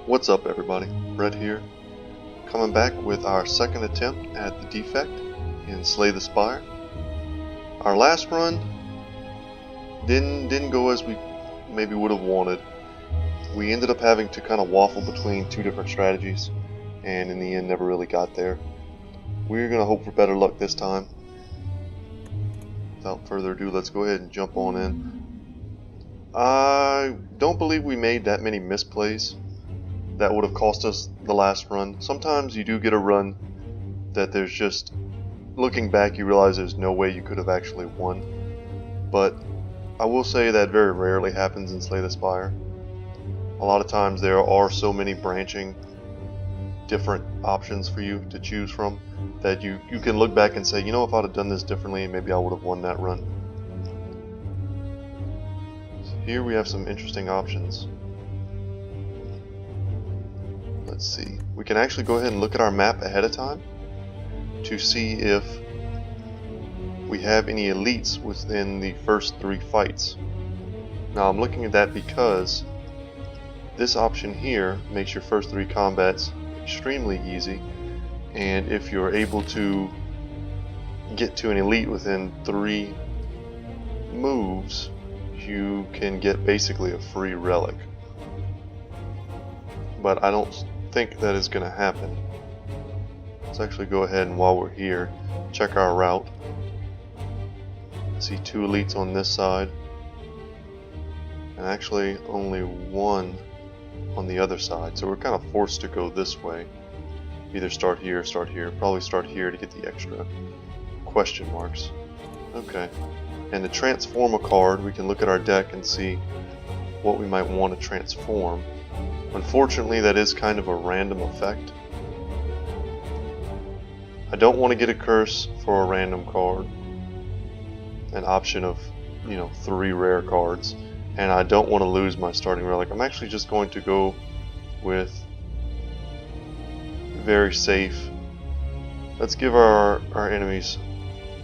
What's up everybody, Brett here, coming back with our second attempt at the Defect in Slay the Spire. Our last run didn't go as we maybe would have wanted. We ended up having to kind of waffle between two different strategies, and in the end never really got there. We're going to hope for better luck this time. Without further ado, let's go ahead and jump on in. I don't believe we made that many misplays that would have cost us the last run. Sometimes you do get a run that there's just, looking back, you realize there's no way you could have actually won. But I will say that very rarely happens in Slay the Spire. A lot of times there are so many branching different options for you to choose from that you can look back and say, you know, if I'd have done this differently, maybe I would have won that run. So here we have some interesting options. Let's see. We can actually go ahead and look at our map ahead of time to see if we have any elites within the first 3 fights. Now I'm looking at that because this option here makes your first 3 combats extremely easy, and if you're able to get to an elite within 3 moves, you can get basically a free relic. But I don't think that is going to happen. Let's actually go ahead and, while we're here, check our route. See 2 elites on this side, and actually only 1 on the other side, so we're kind of forced to go this way. Either start here, probably start here to get the extra question marks. Okay, and to transform a card, we can look at our deck and see what we might want to transform. Unfortunately, that is kind of a random effect. I don't want to get a curse for a random card, an option of, 3 rare cards, and I don't want to lose my starting relic. I'm actually just going to go with very safe. Let's give our enemies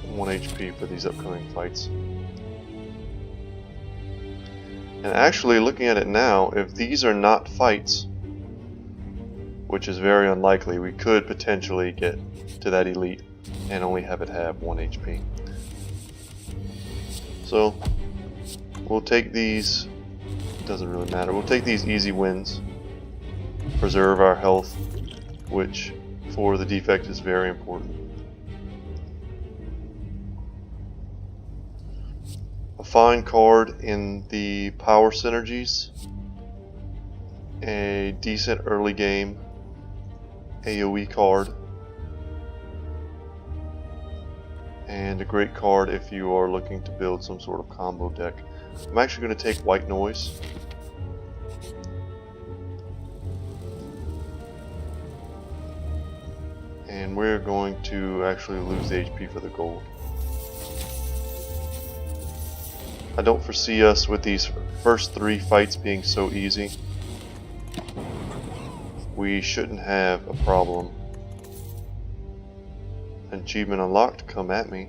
1 HP for these upcoming fights. And actually, looking at it now, if these are not fights, which is very unlikely, we could potentially get to that elite and only have it have 1 HP. So we'll take these, it doesn't really matter, we'll take these easy wins, preserve our health, which for the Defect is very important. A fine card in the power synergies, a decent early game AoE card, and a great card if you are looking to build some sort of combo deck. I'm actually going to take White Noise. And we're going to actually lose the HP for the gold. I don't foresee us with these first 3 fights being so easy. We shouldn't have a problem. Achievement unlocked, come at me.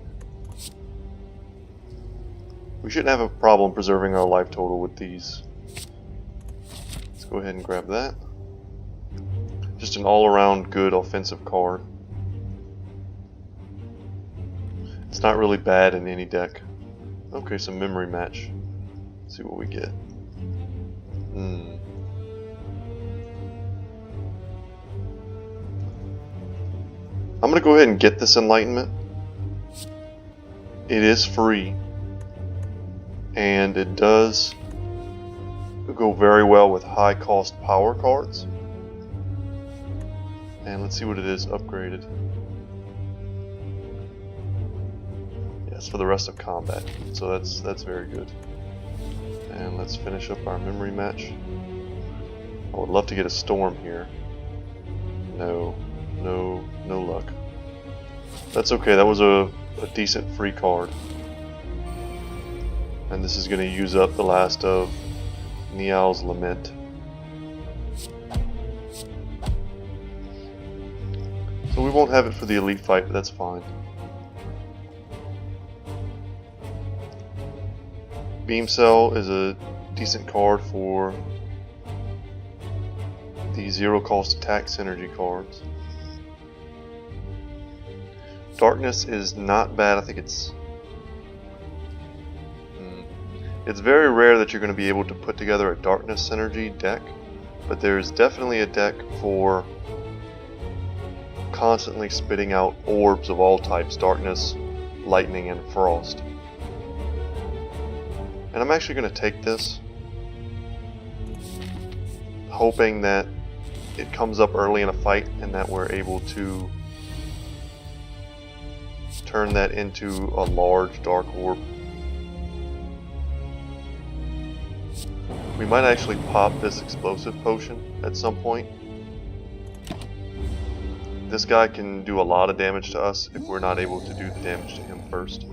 We shouldn't have a problem preserving our life total with these. Let's go ahead and grab that. Just an all-around good offensive card. It's not really bad in any deck. Okay, some memory match. Let's see what we get. I'm going to go ahead and get this enlightenment. It is free, and it does go very well with high cost power cards. And let's see what it is upgraded. Yes, for the rest of combat, so that's very good. And let's finish up our memory match. I would love to get a storm here. No luck. That's okay, that was a decent free card. And this is going to use up the last of Nial's Lament. So we won't have it for the elite fight, but that's fine. Beam Cell is a decent card for the zero cost attack synergy cards. Darkness is not bad. I think it's very rare that you're going to be able to put together a darkness synergy deck, but there's definitely a deck for constantly spitting out orbs of all types: darkness, lightning, and frost. And I'm actually going to take this, hoping that it comes up early in a fight and that we're able to turn that into a large dark orb. We might actually pop this explosive potion at some point. This guy can do a lot of damage to us if we're not able to do the damage to him first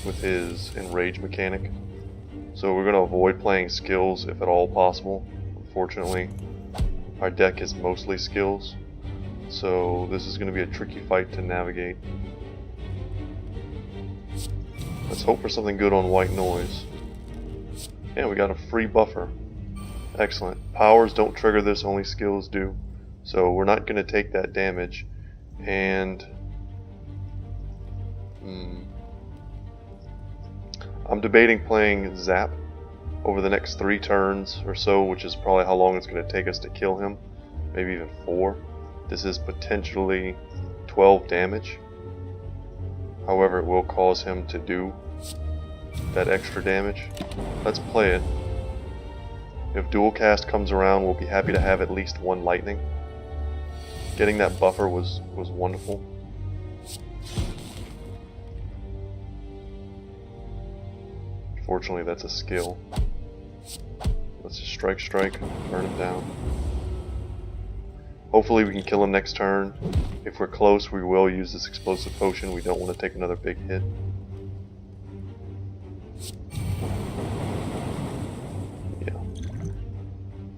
with his enrage mechanic. So we're going to avoid playing skills if at all possible. Unfortunately, our deck is mostly skills, so this is going to be a tricky fight to navigate. Let's hope for something good on white noise. Yeah, we got a free buffer. Excellent. Powers don't trigger this, only skills do. So we're not going to take that damage. And I'm debating playing Zap over the next 3 turns or so, which is probably how long it's going to take us to kill him. Maybe even 4. This is potentially 12 damage. However, it will cause him to do that extra damage. Let's play it. If dual cast comes around, we'll be happy to have at least 1 lightning. Getting that buffer was wonderful. Fortunately, that's a skill. Let's just strike, burn him down. Hopefully we can kill him next turn. If we're close, we will use this explosive potion. We don't want to take another big hit. Yeah.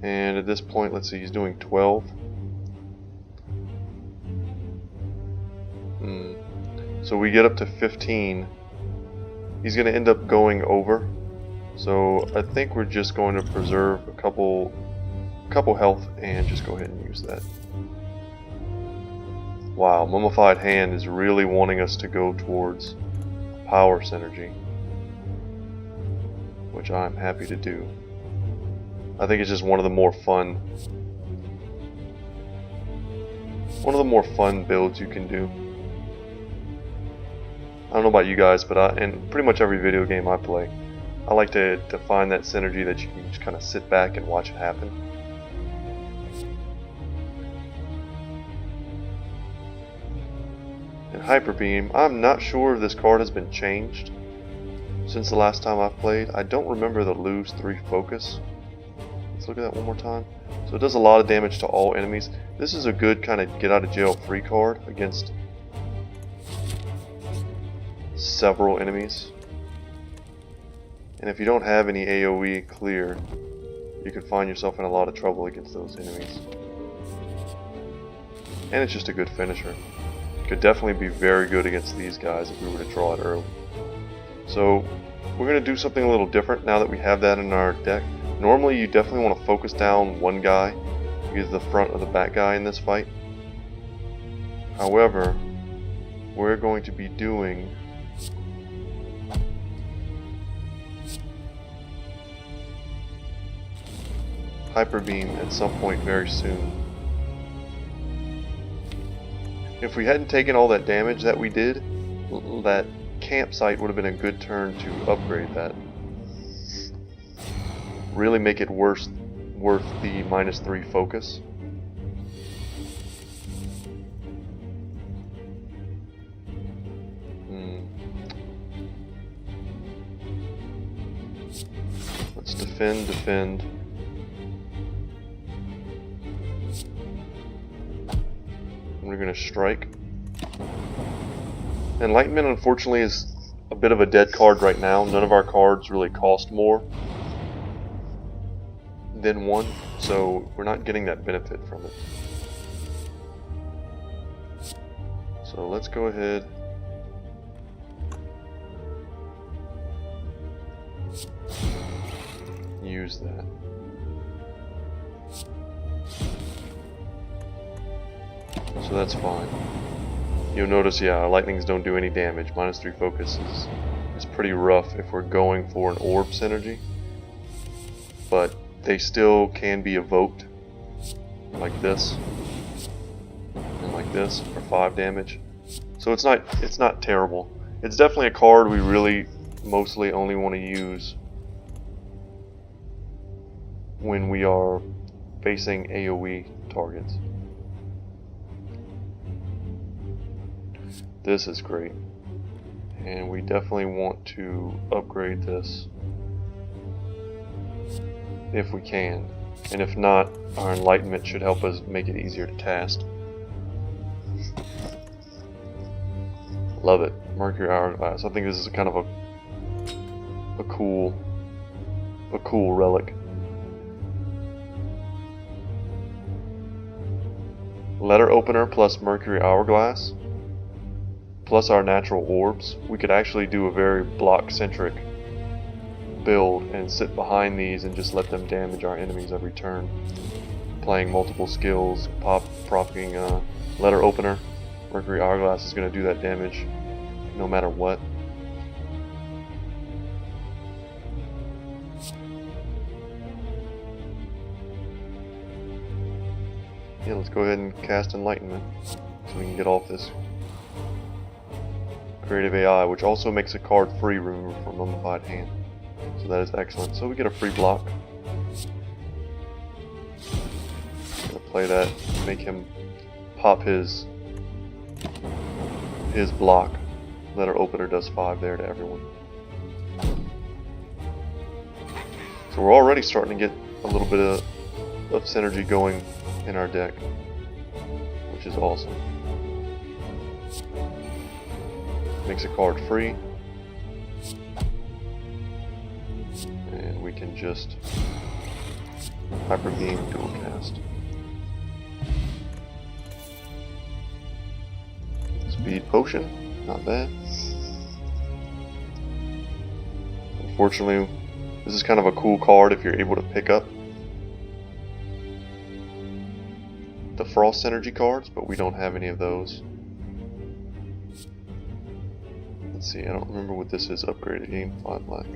And at this point, let's see, he's doing 12. So we get up to 15. He's going to end up going over. So I think we're just going to preserve a couple health and just go ahead and use that. Wow, Mummified Hand is really wanting us to go towards power synergy, which I'm happy to do. I think it's just one of the more fun builds you can do. I don't know about you guys, but in pretty much every video game I play, I like to find that synergy that you can just kind of sit back and watch it happen. And Hyper Beam, I'm not sure if this card has been changed since the last time I've played. I don't remember the lose 3 focus. Let's look at that one more time. So it does a lot of damage to all enemies. This is a good kind of get out of jail free card against several enemies. And if you don't have any AoE clear, you could find yourself in a lot of trouble against those enemies. And it's just a good finisher. Could definitely be very good against these guys if we were to draw it early. So we're going to do something a little different now that we have that in our deck. Normally you definitely want to focus down one guy, either the front or the back guy in this fight. However, we're going to be doing Hyper Beam at some point very soon. If we hadn't taken all that damage that we did, that campsite would have been a good turn to upgrade that. Really make it worth the -3 focus. Let's defend. We're going to strike. Enlightenment, unfortunately, is a bit of a dead card right now. None of our cards really cost more than 1, so we're not getting that benefit from it. So let's go ahead. Use that. So that's fine. You'll notice, yeah, our lightnings don't do any damage. -3 focus is pretty rough if we're going for an orb synergy. But they still can be evoked, like this, and like this, for 5 damage. So it's not terrible. It's definitely a card we really mostly only want to use when we are facing AoE targets. This is great, and we definitely want to upgrade this if we can, and if not, our enlightenment should help us make it easier to cast. Love it. Mercury Hourglass. I think this is kind of a cool relic. Letter opener plus Mercury Hourglass plus our natural orbs. We could actually do a very block centric build and sit behind these and just let them damage our enemies every turn, playing multiple skills, propping letter opener. Mercury Hourglass is going to do that damage no matter what. Yeah, let's go ahead and cast Enlightenment so we can get off this creative AI, which also makes a card free remover from Mummified Hand. So that is excellent. So we get a free block. I'm gonna play that, make him pop his block. Letter opener does 5 there to everyone. So we're already starting to get a little bit of synergy going in our deck, which is awesome. Makes a card free, and we can just Hyper Beam dual cast. Speed potion, not bad. Unfortunately, this is kind of a cool card if you're able to pick up the Frost Synergy cards, but we don't have any of those. Let's see, I don't remember what this is upgraded. Game 5 black.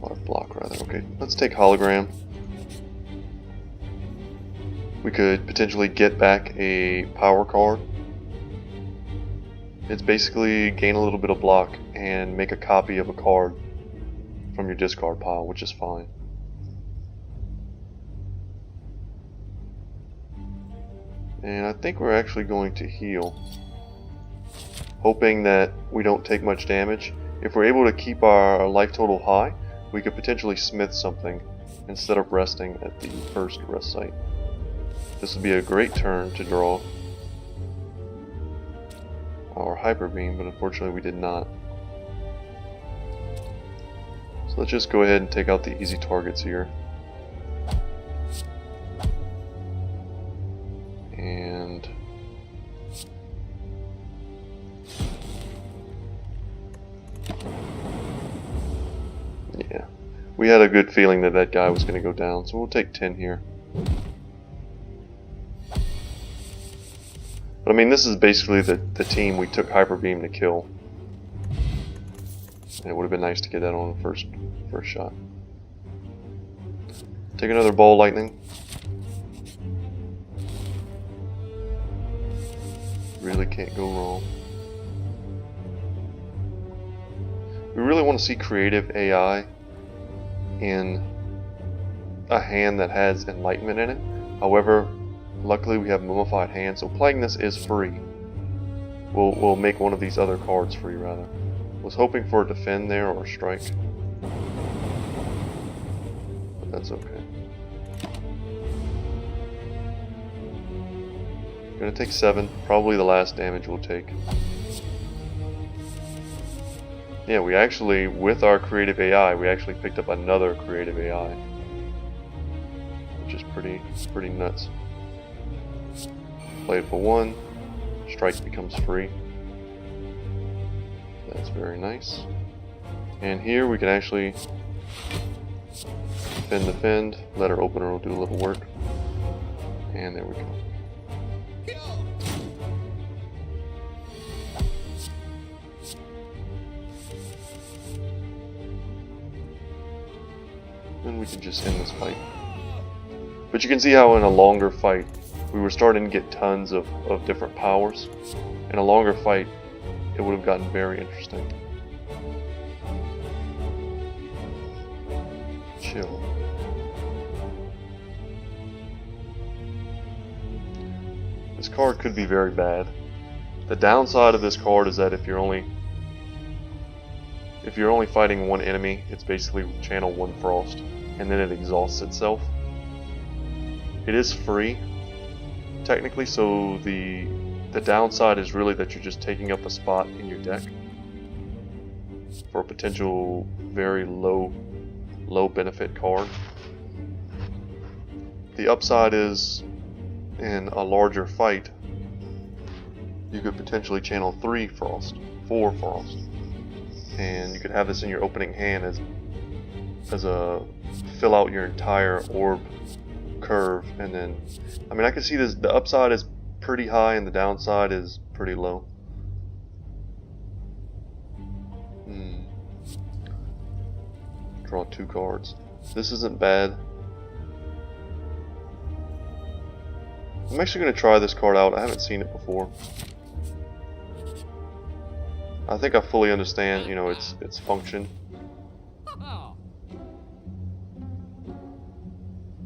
5 block rather. Okay, let's take Hologram. We could potentially get back a power card. It's basically gain a little bit of block and make a copy of a card from your discard pile, which is fine. And I think we're actually going to heal, hoping that we don't take much damage. If we're able to keep our life total high, we could potentially smith something instead of resting at the first rest site. This would be a great turn to draw our Hyper Beam, but unfortunately we did not. So let's just go ahead and take out the easy targets here. And yeah, we had a good feeling that that guy was going to go down, so we'll take 10 here. But I mean, this is basically the team we took Hyper Beam to kill. And it would have been nice to get that on the first shot. Take another Ball Lightning. Really can't go wrong. We really want to see creative AI in a hand that has Enlightenment in it. However, luckily we have Mummified Hand, so playing this is free. We'll make one of these other cards free, rather. Was hoping for a Defend there or Strike, but that's okay. Gonna take 7, probably the last damage we'll take. Yeah, we actually, with our creative AI, we actually picked up another creative AI, which is pretty nuts. Play it for 1, Strike becomes free. That's very nice. And here we can actually defend, letter opener will do a little work. And there we go. And we can just end this fight. But you can see how in a longer fight, we were starting to get tons of different powers. In a longer fight, it would have gotten very interesting. Chill. This card could be very bad. The downside of this card is that if you're only fighting one enemy, it's basically channel one frost, and then it exhausts itself. It is free, technically, so the downside is really that you're just taking up a spot in your deck for a potential very low benefit card. The upside is, in a larger fight, you could potentially channel 3 frost, 4 frost, and you could have this in your opening hand as a fill out your entire orb curve. And then, I mean, I can see this, the upside is pretty high and the downside is pretty low. Draw 2 cards. This isn't bad. I'm actually going to try this card out. I haven't seen it before. I think I fully understand, you know, its function.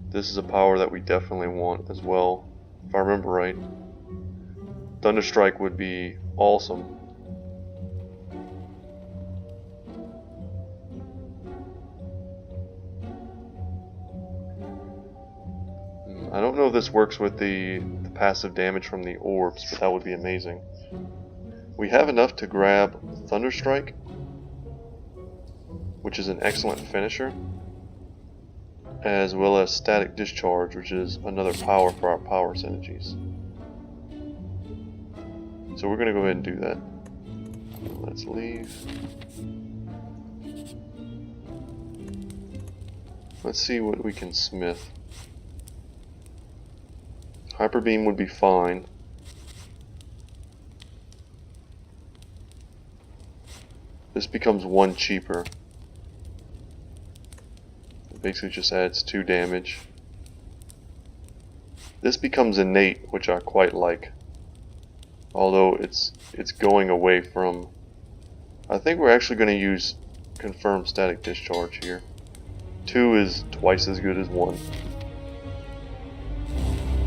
This is a power that we definitely want as well, if I remember right. Thunderstrike would be awesome. I don't know if this works with the passive damage from the orbs, but that would be amazing. We have enough to grab Thunderstrike, which is an excellent finisher, as well as Static Discharge, which is another power for our power synergies. So we're going to go ahead and do that. Let's leave. Let's see what we can smith. Hyper Beam would be fine. This becomes 1 cheaper. It basically just adds 2 damage. This becomes innate, which I quite like. Although it's going away from... I think we're actually going to use Confirmed Static Discharge here. 2 is twice as good as 1.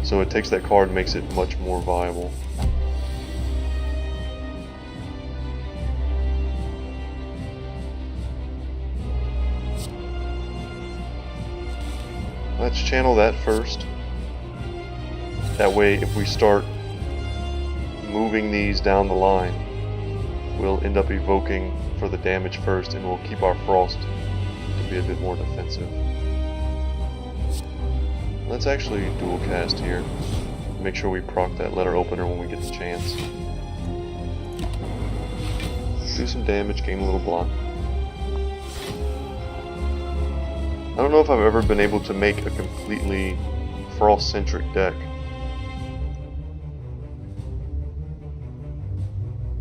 So it takes that card and makes it much more viable. Let's channel that first. That way, if we start moving these down the line, we'll end up evoking for the damage first, and we'll keep our frost to be a bit more defensive. Let's actually dual cast here. Make sure we proc that letter opener when we get the chance. Do some damage, gain a little block. I don't know if I've ever been able to make a completely frost-centric deck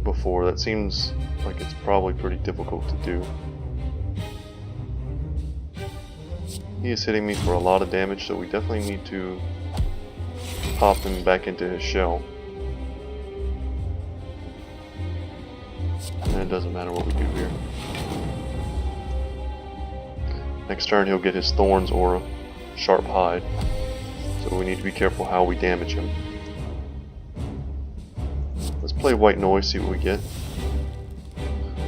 before. That seems like it's probably pretty difficult to do. He is hitting me for a lot of damage, so we definitely need to pop him back into his shell. And it doesn't matter what we do here. Next turn he'll get his Thorns aura, Sharp Hide, so we need to be careful how we damage him. Let's play White Noise, see what we get.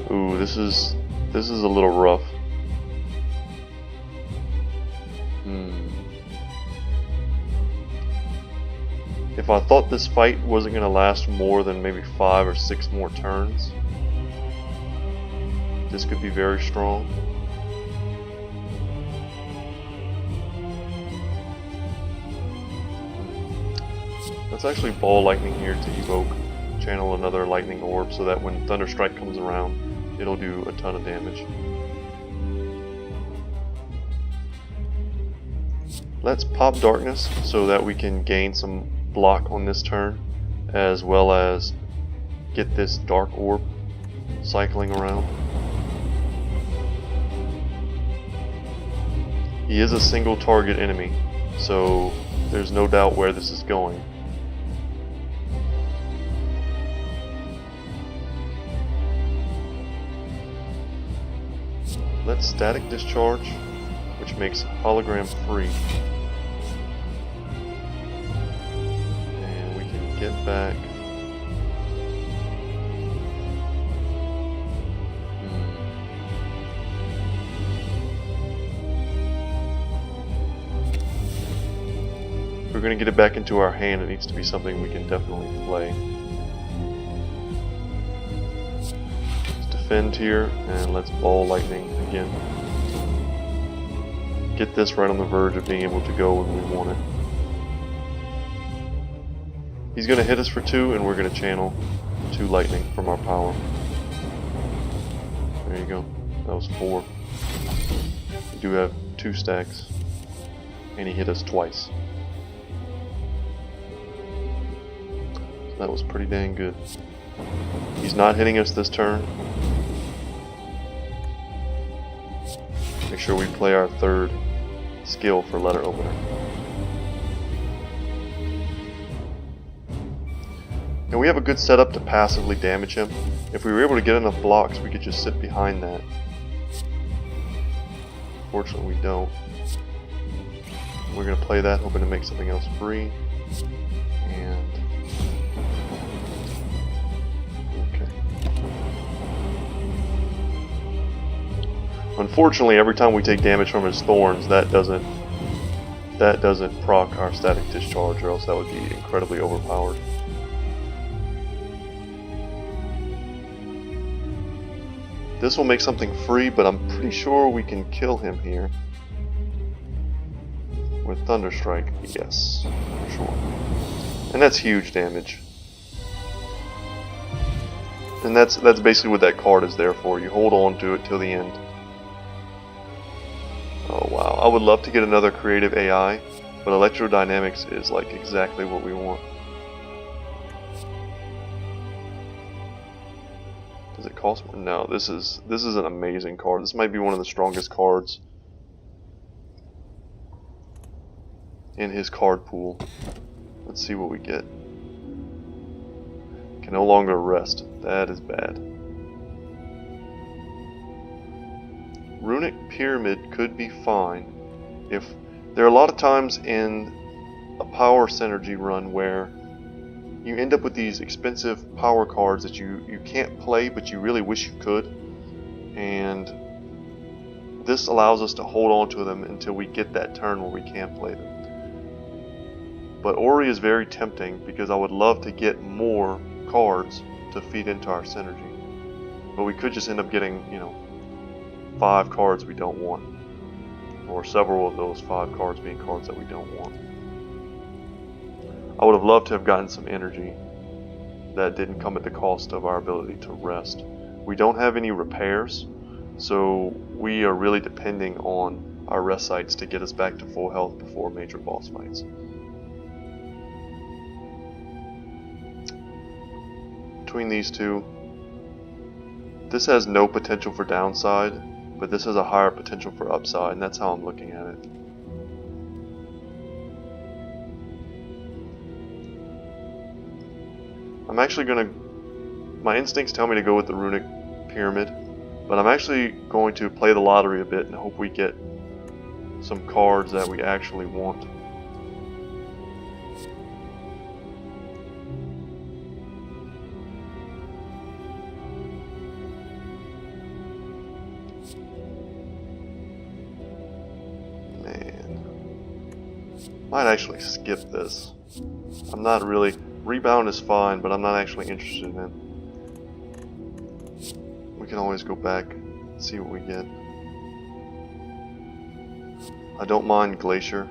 Ooh, this is a little rough. If I thought this fight wasn't going to last more than maybe 5 or 6 more turns, this could be very strong. Let's actually Ball Lightning here to evoke, channel another Lightning Orb so that when Thunderstrike comes around, it'll do a ton of damage. Let's pop darkness so that we can gain some block on this turn, as well as get this dark orb cycling around. He is a single target enemy, so there's no doubt where this is going. Let's static discharge, which makes hologram free. And we can get back. If we're going to get it back into our hand, it needs to be something we can definitely play. Let's defend here, and let's ball lightning again. Get this right on the verge of being able to go when we want it. He's going to hit us for 2, and we're going to channel 2 lightning from our power. There you go. That was 4. We do have 2 stacks, and he hit us twice. That was pretty dang good. He's not hitting us this turn. Make sure we play our 3rd skill for letter opener. And we have a good setup to passively damage him. If we were able to get enough blocks, we could just sit behind that. Fortunately, we don't. We're going to play that, hoping to make something else free. And unfortunately, every time we take damage from his thorns, that doesn't proc our static discharge, or else that would be incredibly overpowered. This will make something free, but I'm pretty sure we can kill him here with Thunderstrike. Yes, for sure. And that's huge damage. And that's basically what that card is there for. You hold on to it till the end. Oh wow, I would love to get another creative AI, but electrodynamics is like exactly what we want. Does it cost more? No, this is an amazing card. This might be one of the strongest cards in his card pool. Let's see what we get. Can no longer rest. That is bad. Runic Pyramid could be fine. If there are a lot of times in a power synergy run where you end up with these expensive power cards that you can't play, but you really wish you could, and this allows us to hold on to them until we get that turn where we can play them. But Ori is very tempting because I would love to get more cards to feed into our synergy, but we could just end up getting, 5 cards we don't want, or several of those 5 cards being cards that we don't want. I would have loved to have gotten some energy that didn't come at the cost of our ability to rest. We don't have any repairs, so we are really depending on our rest sites to get us back to full health before major boss fights. Between these two, this has no potential for downside, but this has a higher potential for upside, and that's how I'm looking at it. I'm actually my instincts tell me to go with the Runic Pyramid, but I'm actually going to play the lottery a bit and hope we get some cards that we actually want. Might actually skip this. I'm not really... Rebound is fine, but I'm not actually interested in it. We can always go back and see what we get. I don't mind Glacier.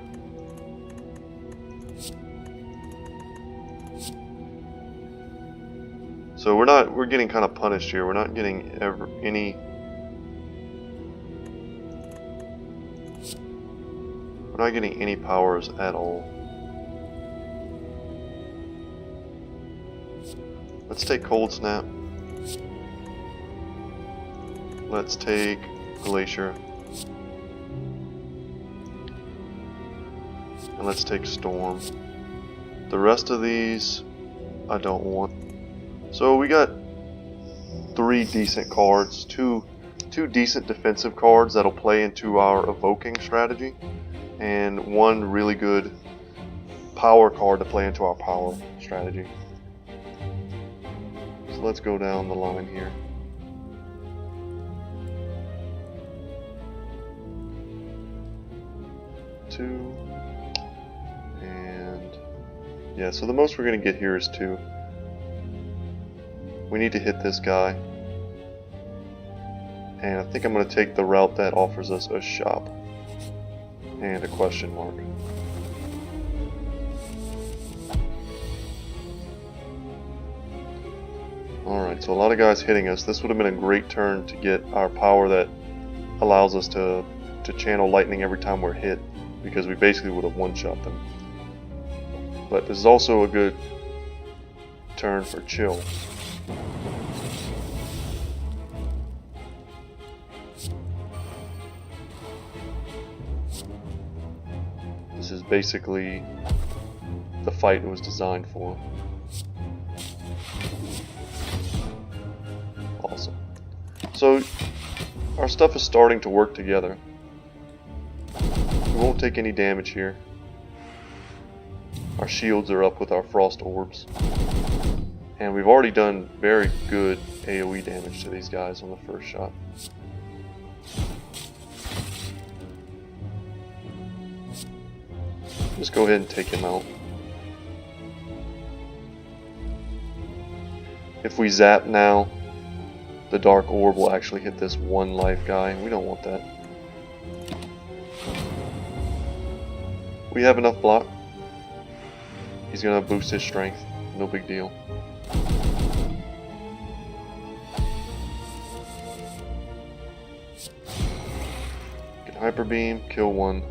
So we're getting kind of punished here. We're not getting any... We're not getting any powers at all. Let's take Cold Snap. Let's take Glacier. And let's take Storm. The rest of these I don't want. So we got 3 decent cards, two decent defensive cards that'll play into our evoking strategy, and 1 really good power card to play into our power strategy. So let's go down the line here. Two. And yeah, so the most we're going to get here is 2. We need to hit this guy. And I think I'm going to take the route that offers us a shop. And a question mark. Alright, so a lot of guys hitting us. This would have been a great turn to get our power that allows us to channel lightning every time we're hit, because we basically would have one-shot them. But this is also a good turn for chill. This is basically the fight it was designed for. Awesome. So our stuff is starting to work together. We won't take any damage here. Our shields are up with our frost orbs. And we've already done very good AoE damage to these guys on the first shot. Just go ahead and take him out. If we zap now, the dark orb will actually hit this 1 life guy, and we don't want that. We have enough block. He's gonna boost his strength, no big deal. Get Hyper Beam, kill 1.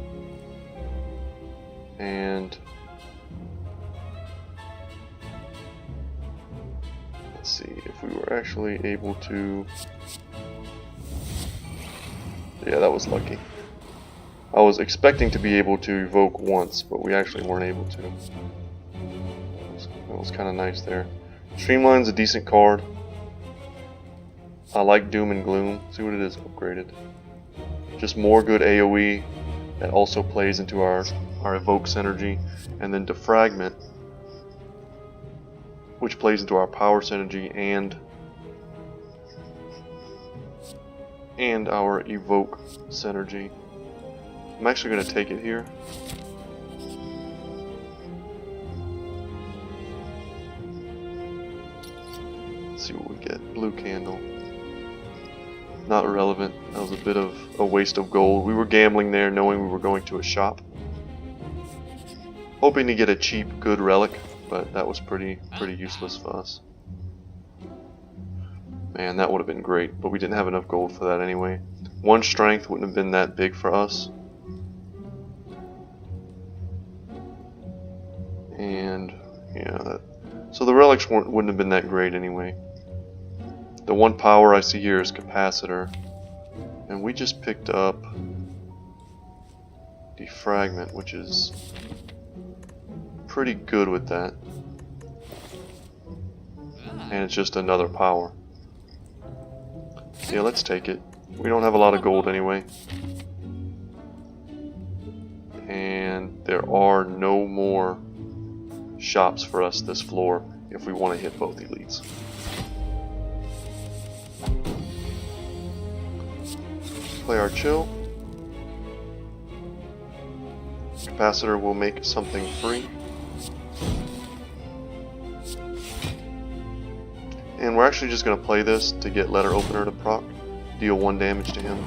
And let's see if we were actually able to. Yeah, that was lucky. I was expecting to be able to evoke once, but we actually weren't able to. That was kind of nice there. Streamline's a decent card. I like Doom and Gloom. See what it is upgraded. Just more good AoE that also plays into our evoke synergy, and then Defragment, which plays into our power synergy and our evoke synergy. I'm actually going to take it here. Let's see what we get. Blue Candle. Not relevant. That was a bit of a waste of gold. We were gambling there knowing we were going to a shop. Hoping to get a cheap, good relic, but that was pretty useless for us. Man, that would have been great, but we didn't have enough gold for that anyway. 1 strength wouldn't have been that big for us. And yeah, so the relics wouldn't have been that great anyway. The 1 power I see here is Capacitor, and we just picked up Defragment, which is pretty good with that. And it's just another power. Yeah, let's take it. We don't have a lot of gold anyway. And there are no more shops for us this floor if we want to hit both elites. Play our chill. Capacitor will make something free. And we're actually just going to play this to get Letter Opener to proc. Deal 1 damage to him.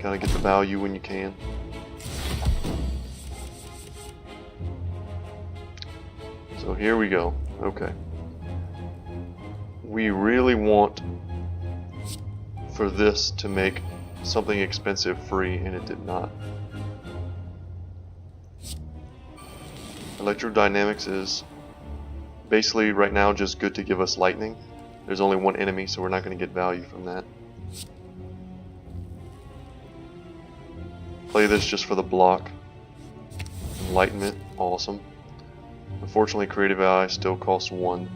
Gotta get the value when you can. So here we go. Okay. We really want for this to make something expensive free, and it did not. Electrodynamics is basically right now just good to give us lightning. There's only one enemy, so we're not going to get value from that. Play this just for the block. Enlightenment, awesome. Unfortunately, Creative AI still costs 1,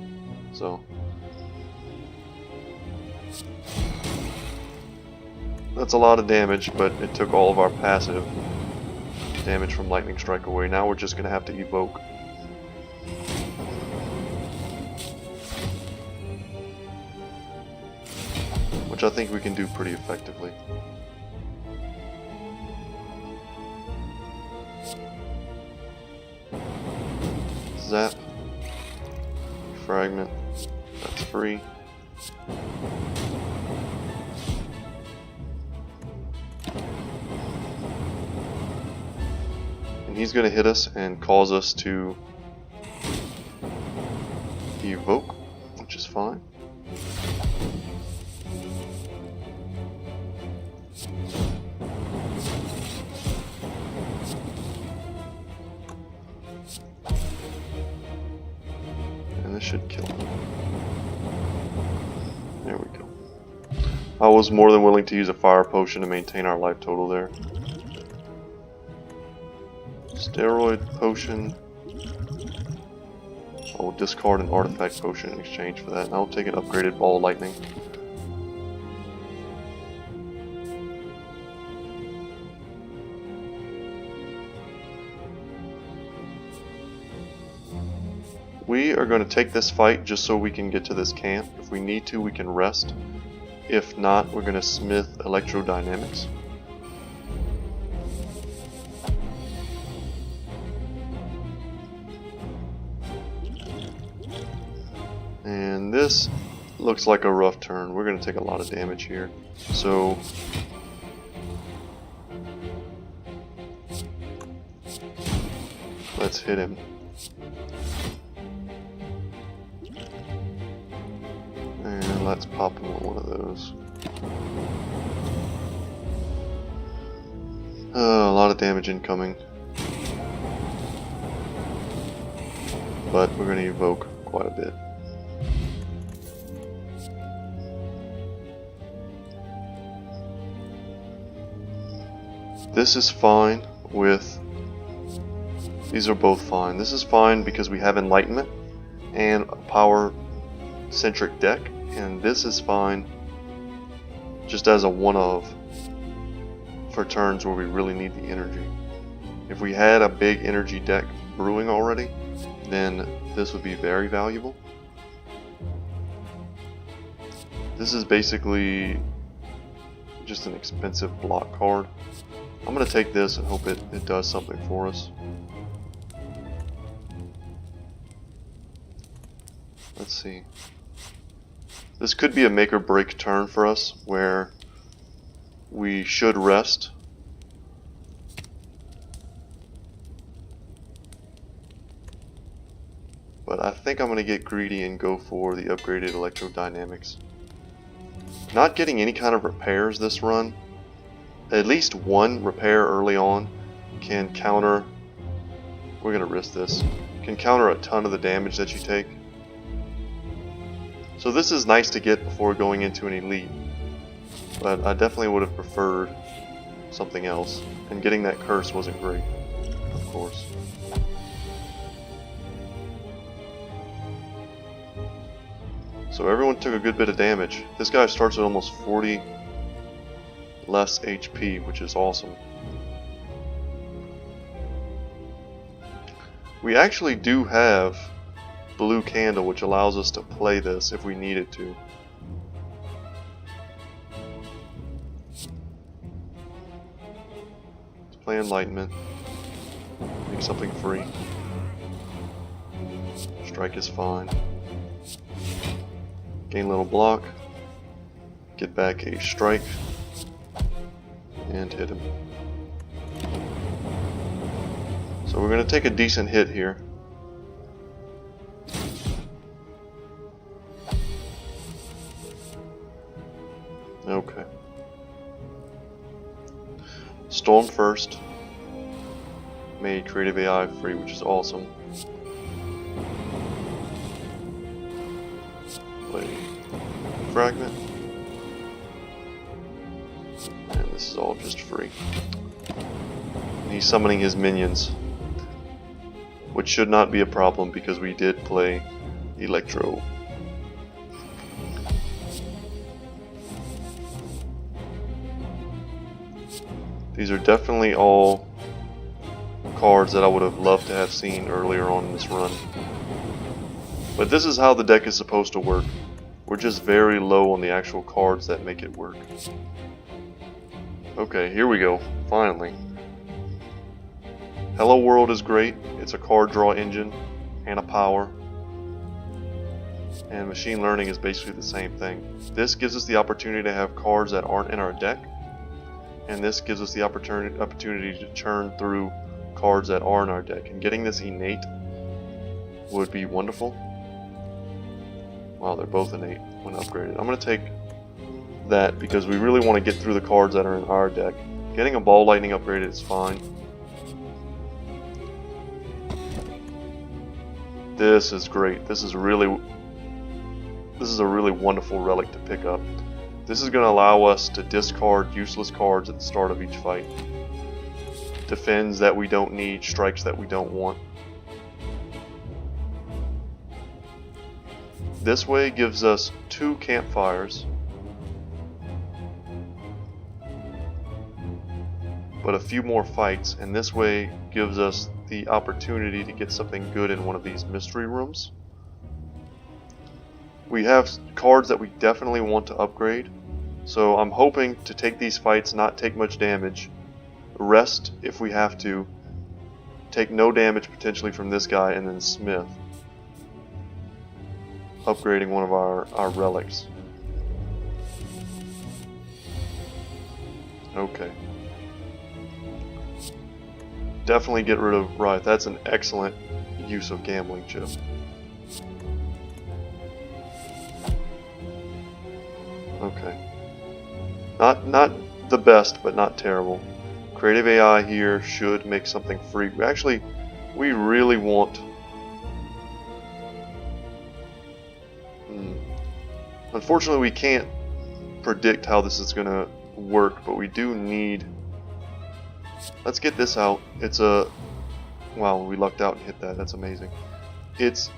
so that's a lot of damage, but it took all of our passive damage from Lightning Strike away. Now we're just going to have to evoke. Which I think we can do pretty effectively. Zap. Fragment. That's free. And he's going to hit us and cause us to evoke, which is fine. And this should kill him. There we go. I was more than willing to use a fire potion to maintain our life total there. Steroid potion. I'll discard an artifact potion in exchange for that, and I'll take an upgraded ball of lightning. We are going to take this fight just so we can get to this camp. If we need to, we can rest. If not, we're going to smith electrodynamics. And this looks like a rough turn. We're going to take a lot of damage here. So let's hit him. And let's pop him with one of those. A lot of damage incoming. But we're going to evoke quite a bit. This is fine with... These are both fine. This is fine because we have Enlightenment and a power-centric deck. And this is fine just as a one-of for turns where we really need the energy. If we had a big energy deck brewing already, then this would be very valuable. This is basically just an expensive block card. I'm going to take this and hope it does something for us. Let's see. This could be a make or break turn for us where we should rest. But I think I'm going to get greedy and go for the upgraded electrodynamics. Not getting any kind of repairs this run. At least one repair early on can counter, we're going to risk this, can counter a ton of the damage that you take. So this is nice to get before going into an elite, but I definitely would have preferred something else, and getting that curse wasn't great, of course. So everyone took a good bit of damage. This guy starts with almost 40 less HP, which is awesome. We actually do have blue candle, which allows us to play this if we needed to. Let's play Enlightenment. Make something free. Strike is fine. Gain a little block. Get back a strike. And hit him. So we're going to take a decent hit here. Okay. Storm first. Made creative AI free, which is awesome. Play fragment. And this is all just free. And he's summoning his minions, which should not be a problem because we did play Electro. These are definitely all cards that I would have loved to have seen earlier on in this run. But this is how the deck is supposed to work. We're just very low on the actual cards that make it work. Okay, here we go. Finally. Hello World is great. It's a card draw engine and a power. And machine learning is basically the same thing. This gives us the opportunity to have cards that aren't in our deck. And this gives us the opportunity to churn through cards that are in our deck. And getting this innate would be wonderful. Wow, they're both innate when upgraded. I'm going to take that because we really want to get through the cards that are in our deck. Getting a Ball Lightning upgraded is fine. This is great. This is a really wonderful relic to pick up. This is going to allow us to discard useless cards at the start of each fight. Defends that we don't need, strikes that we don't want. This way gives us 2 campfires, but a few more fights, and this way gives us the opportunity to get something good in one of these mystery rooms. We have cards that we definitely want to upgrade, so I'm hoping to take these fights, not take much damage, rest if we have to, take no damage potentially from this guy, and then Smith, upgrading one of our relics. Okay. Definitely get rid of, right, that's an excellent use of gambling chip. Okay. Not the best, but not terrible. Creative AI here should make something free. Actually, we really want... Unfortunately, we can't predict how this is going to work, but we do need... Let's get this out. It's a... Wow, we lucked out and hit that. That's amazing. It's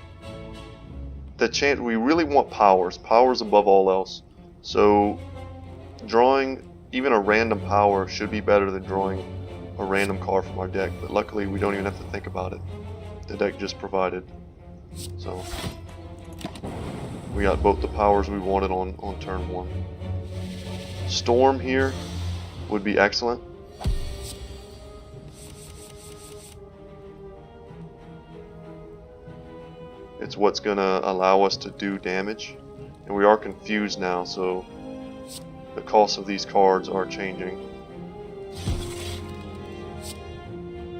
the chance... We really want powers. Powers above all else. So, drawing even a random power should be better than drawing a random card from our deck. But luckily, we don't even have to think about it. The deck just provided. So, we got both the powers we wanted on turn 1. Storm here would be excellent. It's what's going to allow us to do damage. And we are confused now, so the cost of these cards are changing.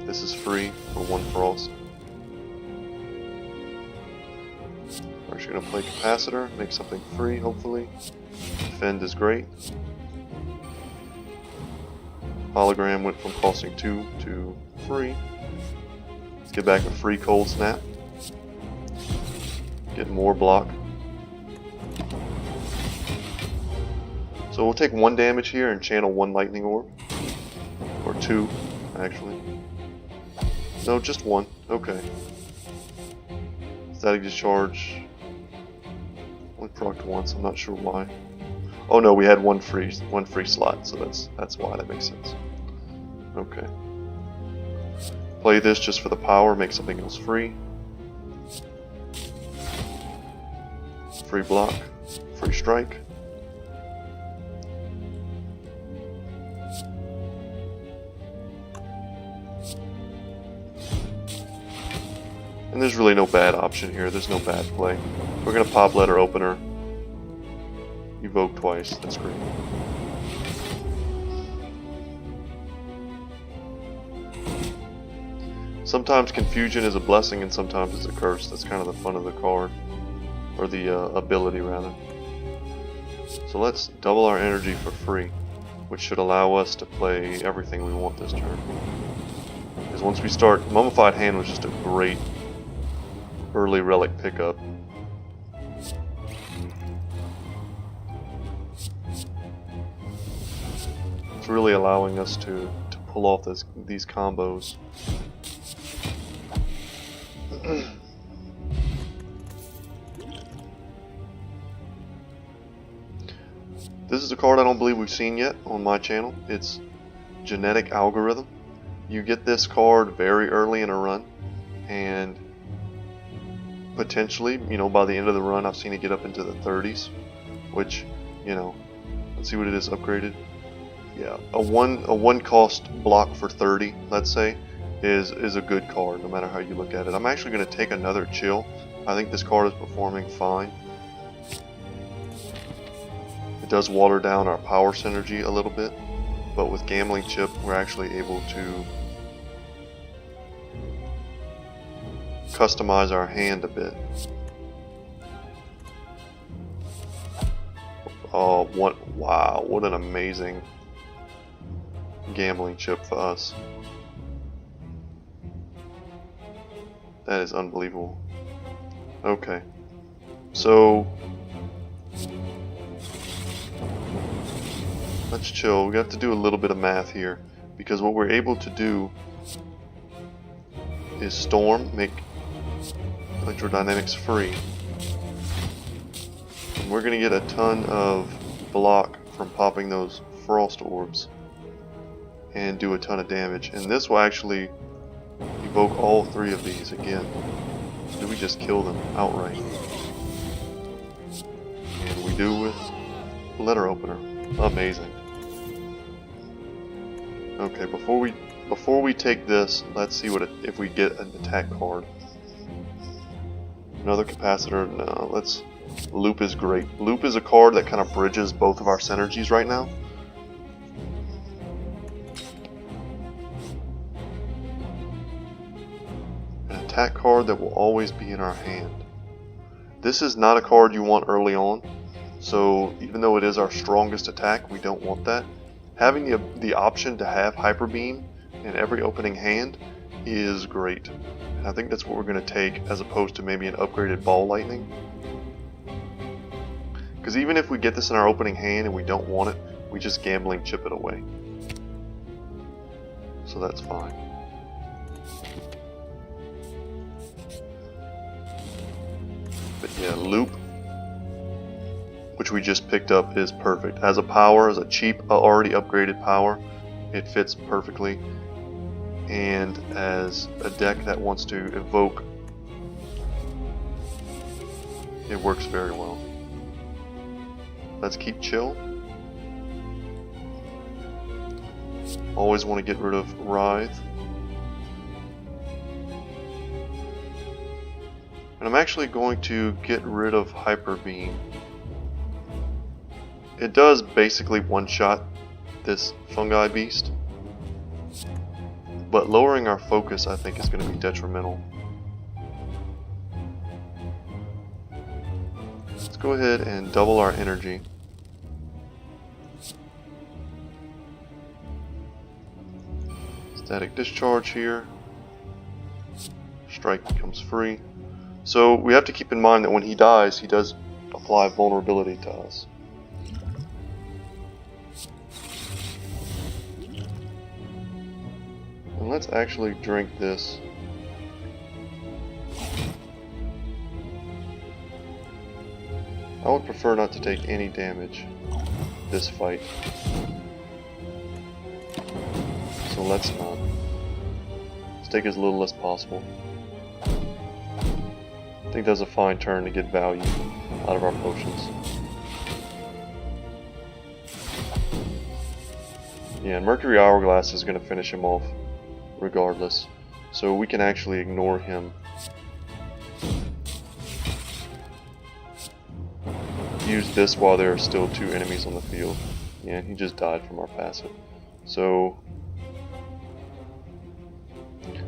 This is free for 1 Frost. We're actually going to play Capacitor, make something free, hopefully. Defend is great. Hologram went from costing 2 to free. Let's get back a free Cold Snap. Get more block. So we'll take 1 damage here and channel 1 Lightning Orb. Or 2, actually. No, just 1. Okay. Static Discharge. Only procced once, I'm not sure why. Oh no, we had one free slot, so that's why. That makes sense. Okay. Play this just for the power, make something else free. Free block, free strike. And there's really no bad option here, there's no bad play. We're going to pop Letter Opener. Evoke twice, that's great. Sometimes confusion is a blessing and sometimes it's a curse. That's kind of the fun of the card. Or the ability, rather. So let's double our energy for free. which should allow us to play everything we want this turn. Because once we start, Mummified Hand was just a great early relic pickup. It's really allowing us to pull off these combos. This is a card I don't believe we've seen yet on my channel. It's Genetic Algorithm. You get this card very early in a run, and potentially, you know, by the end of the run, I've seen it get up into the 30s, which, you know, let's see what it is upgraded. Yeah, a one cost block for 30, let's say, is a good card, no matter how you look at it. I'm actually going to take another chill. I think this card is performing fine. It does water down our power synergy a little bit, but with Gambling Chip, we're actually able to customize our hand a bit. Oh, wow, what an amazing Gambling Chip for us. That is unbelievable. Okay, so let's chill. We have to do a little bit of math here, because what we're able to do is Storm, make Electrodynamics free. And we're going to get a ton of block from popping those Frost Orbs and do a ton of damage. And this will actually evoke all three of these again. Do we just kill them outright? And we do with Letter Opener. Amazing. Okay, before we take this, let's see if we get an attack card. Another capacitor. No, let's. Loop is great. Loop is a card that kind of bridges both of our synergies right now. An attack card that will always be in our hand. This is not a card you want early on, so even though it is our strongest attack, we don't want that. Having the option to have Hyper Beam in every opening hand is great. And I think that's what we're going to take, as opposed to maybe an upgraded Ball Lightning. Because even if we get this in our opening hand and we don't want it, we just Gambling Chip it away. So that's fine. But yeah, Loop, which we just picked up, is perfect. As a power, as a cheap, already upgraded power, it fits perfectly. And as a deck that wants to evoke, it works very well. Let's keep chill. Always want to get rid of Writhe. And I'm actually going to get rid of Hyper Beam. It does basically one-shot this fungi beast, but lowering our focus, I think, is going to be detrimental. Let's go ahead and double our energy. Static Discharge here. Strike becomes free. So we have to keep in mind that when he dies, he does apply vulnerability to us. And let's actually drink this. I would prefer not to take any damage this fight. So let's not. Let's take as little as possible. I think that's a fine turn to get value out of our potions. Yeah, and Mercury Hourglass is going to finish him off regardless. So we can actually ignore him. Use this while there are still two enemies on the field. Yeah, he just died from our passive. So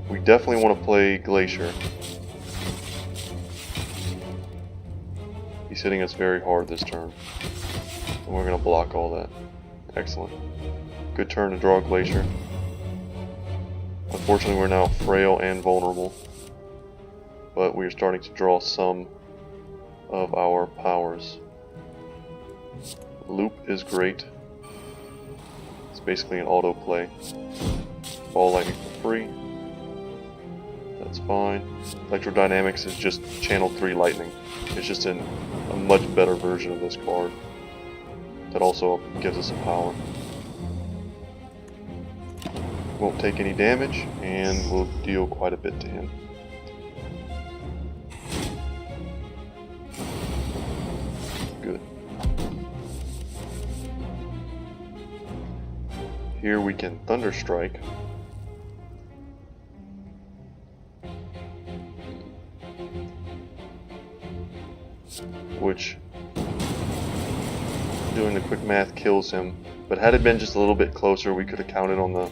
we definitely want to play Glacier. He's hitting us very hard this turn. And we're going to block all that. Excellent. Good turn to draw a Glacier. Unfortunately, we're now frail and vulnerable, but we're starting to draw some of our powers. Loop is great. It's basically an auto play. Ball Lightning for free. That's fine. Electrodynamics is just Channel 3 Lightning. It's just a much better version of this card that also gives us a power. Won't take any damage, and will deal quite a bit to him. Good. Here we can Thunder Strike. Which, doing the quick math, kills him. But had it been just a little bit closer, we could have counted on the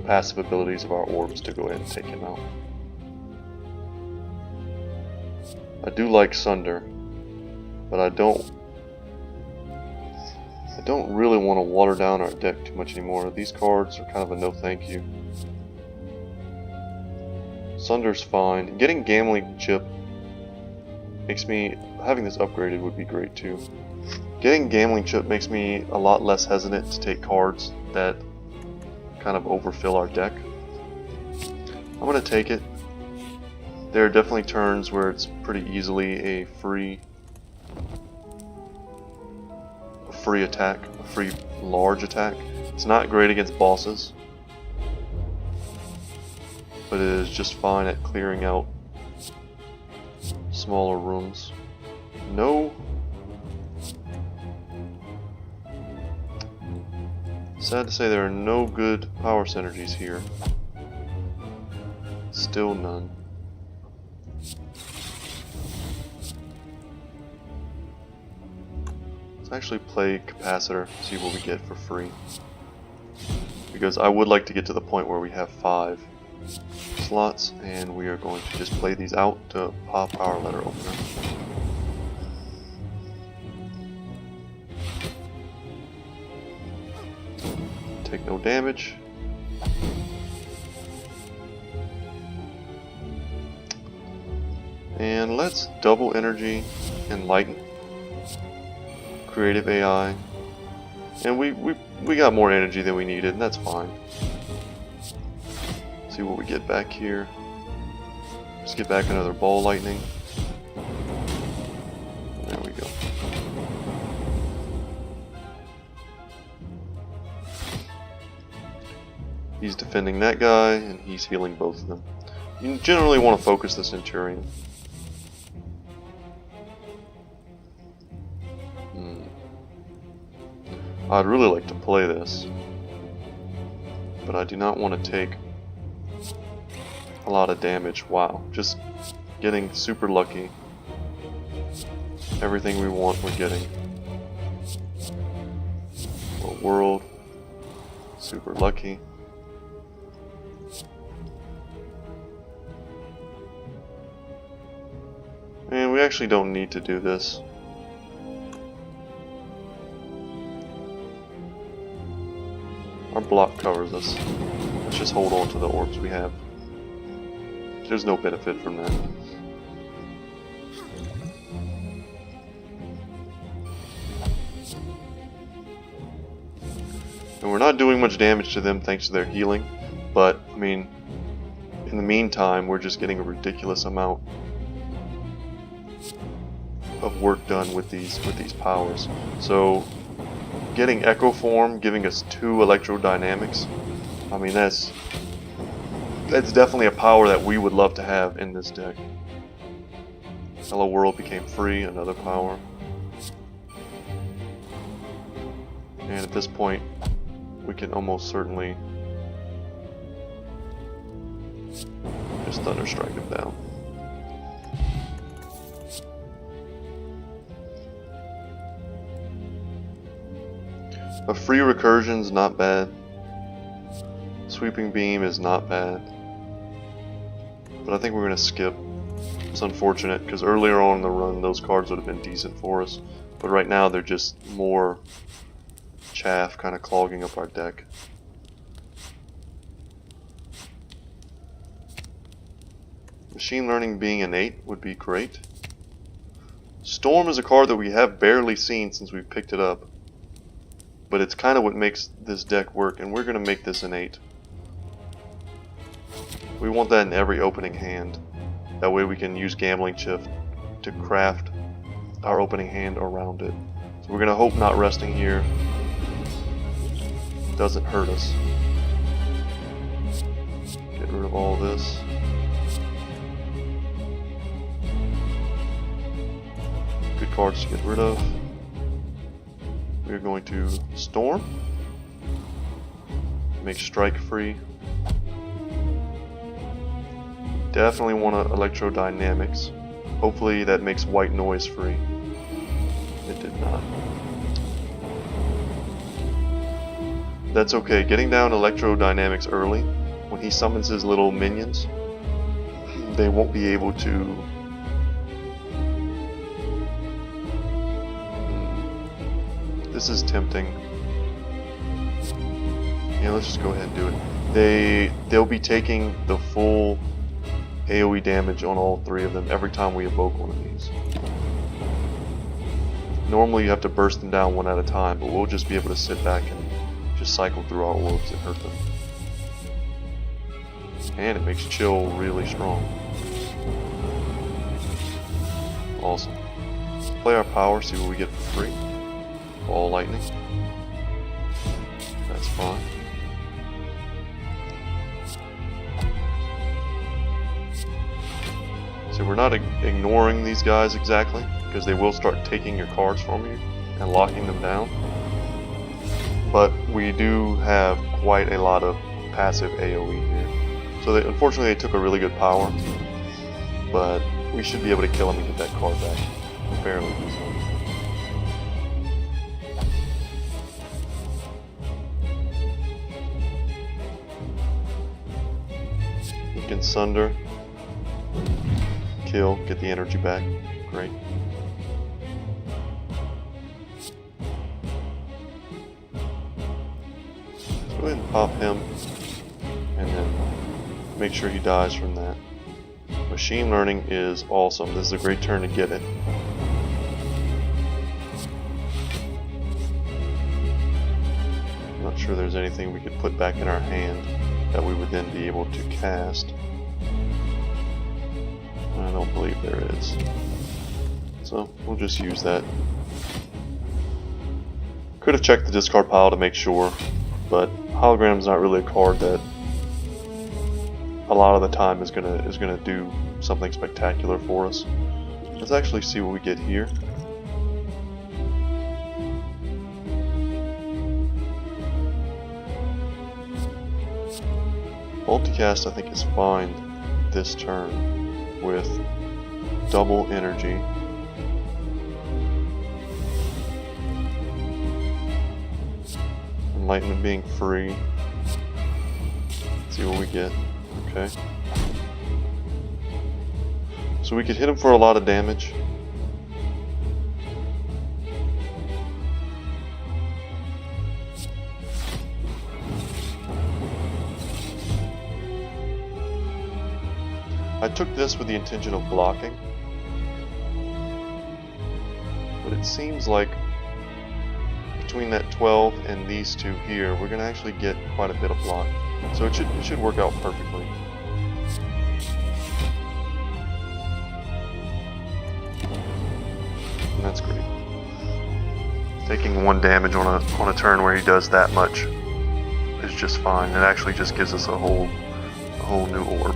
passive abilities of our orbs to go ahead and take him out. I do like Sunder, but I don't really want to water down our deck too much anymore. These cards are kind of a no thank you. Sunder's fine. Getting Gambling Chip makes me, having this upgraded would be great too. Getting Gambling Chip makes me a lot less hesitant to take cards that kind of overfill our deck. I'm going to take it. There are definitely turns where it's pretty easily a free attack, a free large attack. It's not great against bosses, but it is just fine at clearing out smaller rooms. No. Sad to say there are no good power synergies here. Still none. Let's actually play Capacitor, see what we get for free. Because I would like to get to the point where we have 5 slots, and we are going to just play these out to pop our letter opener. Take no damage. And let's double energy Enlighten. Creative AI. And we got more energy than we needed, and that's fine. See what we get back here. Let's get back another Ball Lightning. There we go. He's defending that guy, and he's healing both of them. You generally want to focus the Centurion. I'd really like to play this, but I do not want to take a lot of damage. Wow, just getting super lucky. Everything we want, we're getting. World, super lucky. And we actually don't need to do this. Our block covers us. Let's just hold on to the orbs we have. There's no benefit from that. And we're not doing much damage to them thanks to their healing, but I mean, in the meantime, we're just getting a ridiculous amount of work done with these powers. So getting Echo Form, giving us 2 electrodynamics, I mean that's definitely a power that we would love to have in this deck. Hello World became free, another power. And at this point, we can almost certainly just Thunder Strike him down. A free Recursion's not bad. Sweeping Beam is not bad. But I think we're going to skip. It's unfortunate, because earlier on in the run, those cards would have been decent for us. But right now, they're just more chaff kind of clogging up our deck. Machine learning being an 8 would be great. Storm is a card that we have barely seen since we picked it up. But it's kind of what makes this deck work, and we're going to make this an 8. We want that in every opening hand. That way we can use Gambling Chip to craft our opening hand around it. So we're going to hope not resting here doesn't hurt us. Get rid of all this. Good cards to get rid of. We're going to Storm. Make Strike free. Definitely want to Electrodynamics. Hopefully that makes White Noise free. It did not. That's okay. Getting down Electrodynamics early, when he summons his little minions, they won't be able to... This is tempting. Yeah, let's just go ahead and do it. They'll be taking the full AoE damage on all 3 of them every time we evoke one of these. Normally you have to burst them down one at a time, but we'll just be able to sit back and just cycle through our orbs and hurt them. And it makes Chill really strong. Awesome. Let's play our power, see what we get for free. Ball lightning. That's fine. So we're not ignoring these guys exactly, because they will start taking your cards from you and locking them down. But we do have quite a lot of passive AoE here. So unfortunately they took a really good power, but we should be able to kill them and get that card back fairly easily. We can Sunder. Kill, get the energy back. Great. Let's go ahead and pop him, and then make sure he dies from that. Machine learning is awesome. This is a great turn to get it. I'm not sure there's anything we could put back in our hand that we would then be able to cast. I don't believe there is. So we'll just use that. Could have checked the discard pile to make sure, but Hologram's not really a card that a lot of the time is gonna do something spectacular for us. Let's actually see what we get here. Multicast I think is fine this turn with double energy. Enlightenment being free. Let's see what we get. Okay. So we could hit him for a lot of damage. I took this with the intention of blocking, but it seems like between that 12 and these two here, we're going to actually get quite a bit of block. So it should work out perfectly. And that's great. Taking 1 damage on a turn where he does that much is just fine. It actually just gives us a whole new orb.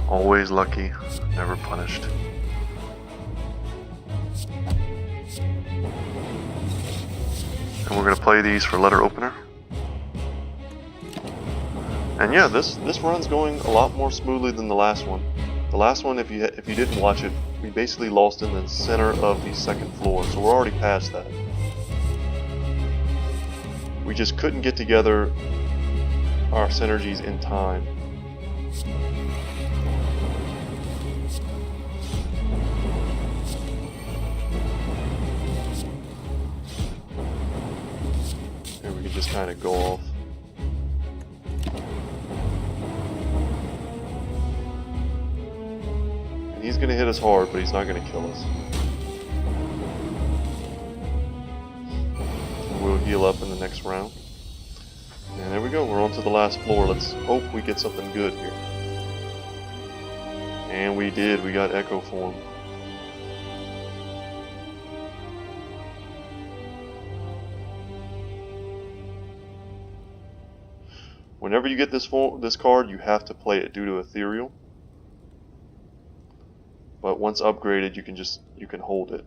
Always lucky, never punished. And we're going to play these for letter opener. And yeah, this run's going a lot more smoothly than the last one. The last one, if you didn't watch it, we basically lost in the center of the second floor, so we're already past that. We just couldn't get together our synergies in time. kind of go off. And he's going to hit us hard, but he's not going to kill us. We'll heal up in the next round. And there we go, we're on to the last floor. Let's hope we get something good here. And we did, we got Echo Form. Whenever you get this card, you have to play it due to Ethereal. But once upgraded, you can hold it.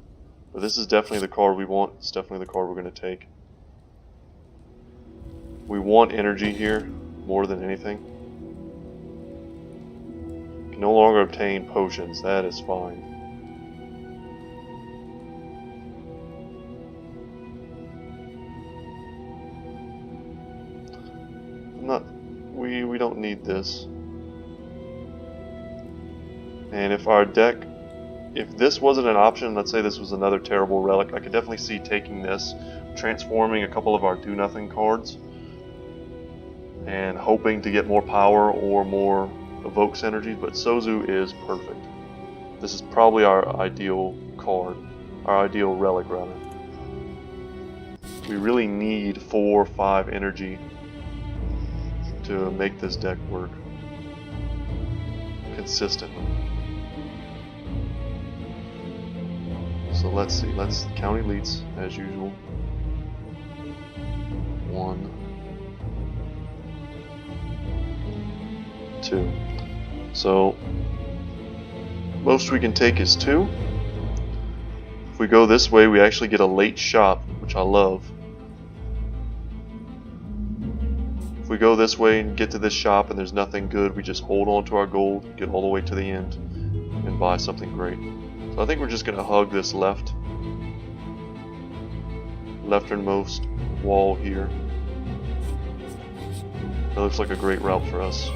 But this is definitely the card we want. It's definitely the card we're going to take. We want energy here more than anything. Can no longer obtain potions. That is fine. We don't need this. And if our deck, if this wasn't an option, let's say this was another terrible relic, I could definitely see taking this, transforming a couple of our do-nothing cards, and hoping to get more power or more evokes energy, but Sozu is perfect. This is probably our ideal card, our ideal relic rather. We really need 4 or 5 energy to make this deck work consistently. So let's see, let's count elites as usual. 1, 2. So most we can take is 2. If we go this way, we actually get a late shop, which I love. If we go this way and get to this shop and there's nothing good, we just hold on to our gold, get all the way to the end, and buy something great. So I think we're just going to hug this lefternmost wall here. That looks like a great route for us.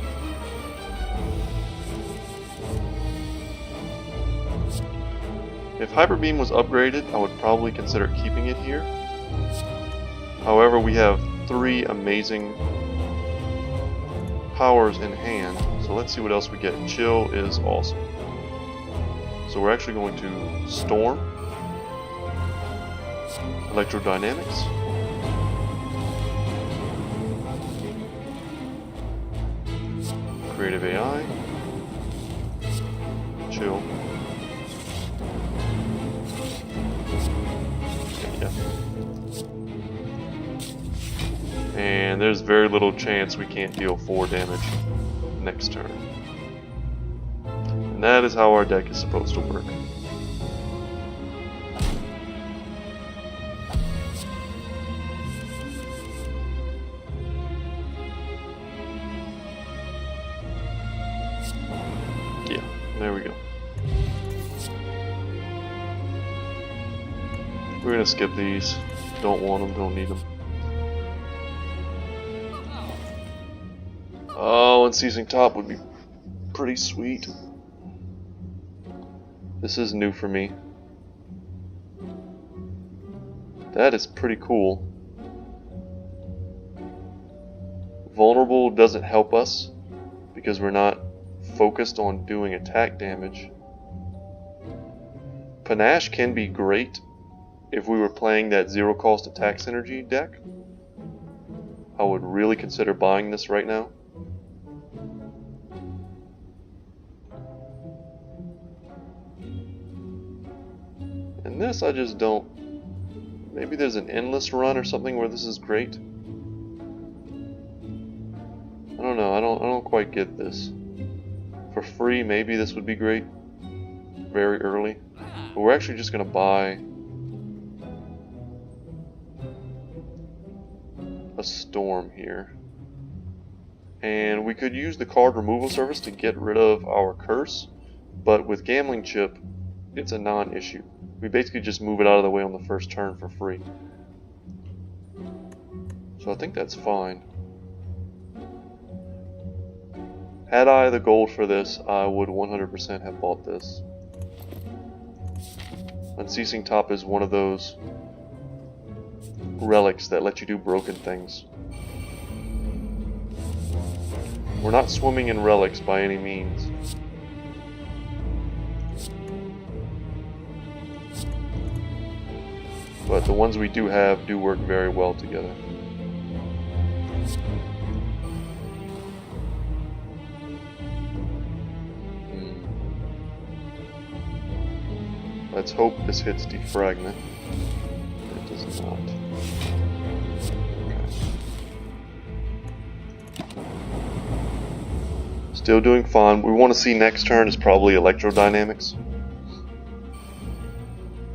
If Hyper Beam was upgraded, I would probably consider keeping it here. However, we have 3 amazing powers in hand, so let's see what else we get. Chill is awesome. So we're actually going to Storm, Electrodynamics, Creative AI, Chill, and there's very little chance we can't deal 4 damage next turn. And that is how our deck is supposed to work. Yeah, there we go. We're gonna skip these. Don't want them, don't need them. Oh, Unceasing Top would be pretty sweet. This is new for me. That is pretty cool. Vulnerable doesn't help us because we're not focused on doing attack damage. Panache can be great if we were playing that zero cost attack synergy deck. I would really consider buying this right now. And this I just don't. Maybe there's an endless run or something where this is great. I don't know. I don't quite get this. For free, maybe this would be great. Very early. But we're actually just gonna buy a Storm here. And we could use the card removal service to get rid of our curse, but with Gambling Chip, it's a non-issue. We basically just move it out of the way on the first turn for free. So I think that's fine. Had I the gold for this, I would 100% have bought this. Unceasing Top is one of those relics that let you do broken things. We're not swimming in relics by any means. But the ones we do have do work very well together. Let's hope this hits defragment. It does not. Okay. Still doing fine. We want to see next turn is probably electrodynamics.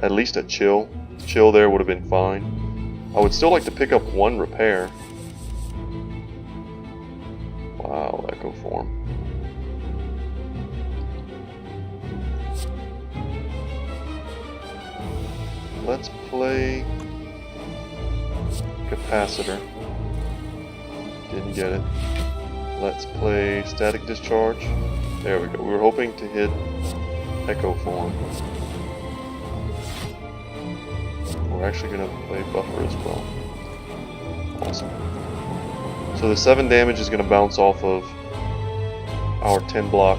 At least a chill. Chill there would have been fine. I would still like to pick up one repair. Wow, echo form. Let's play capacitor. Didn't get it. Let's play static discharge. There we go. We were hoping to hit echo form. We're actually going to play buffer as well. Awesome. So the 7 damage is going to bounce off of our 10 block,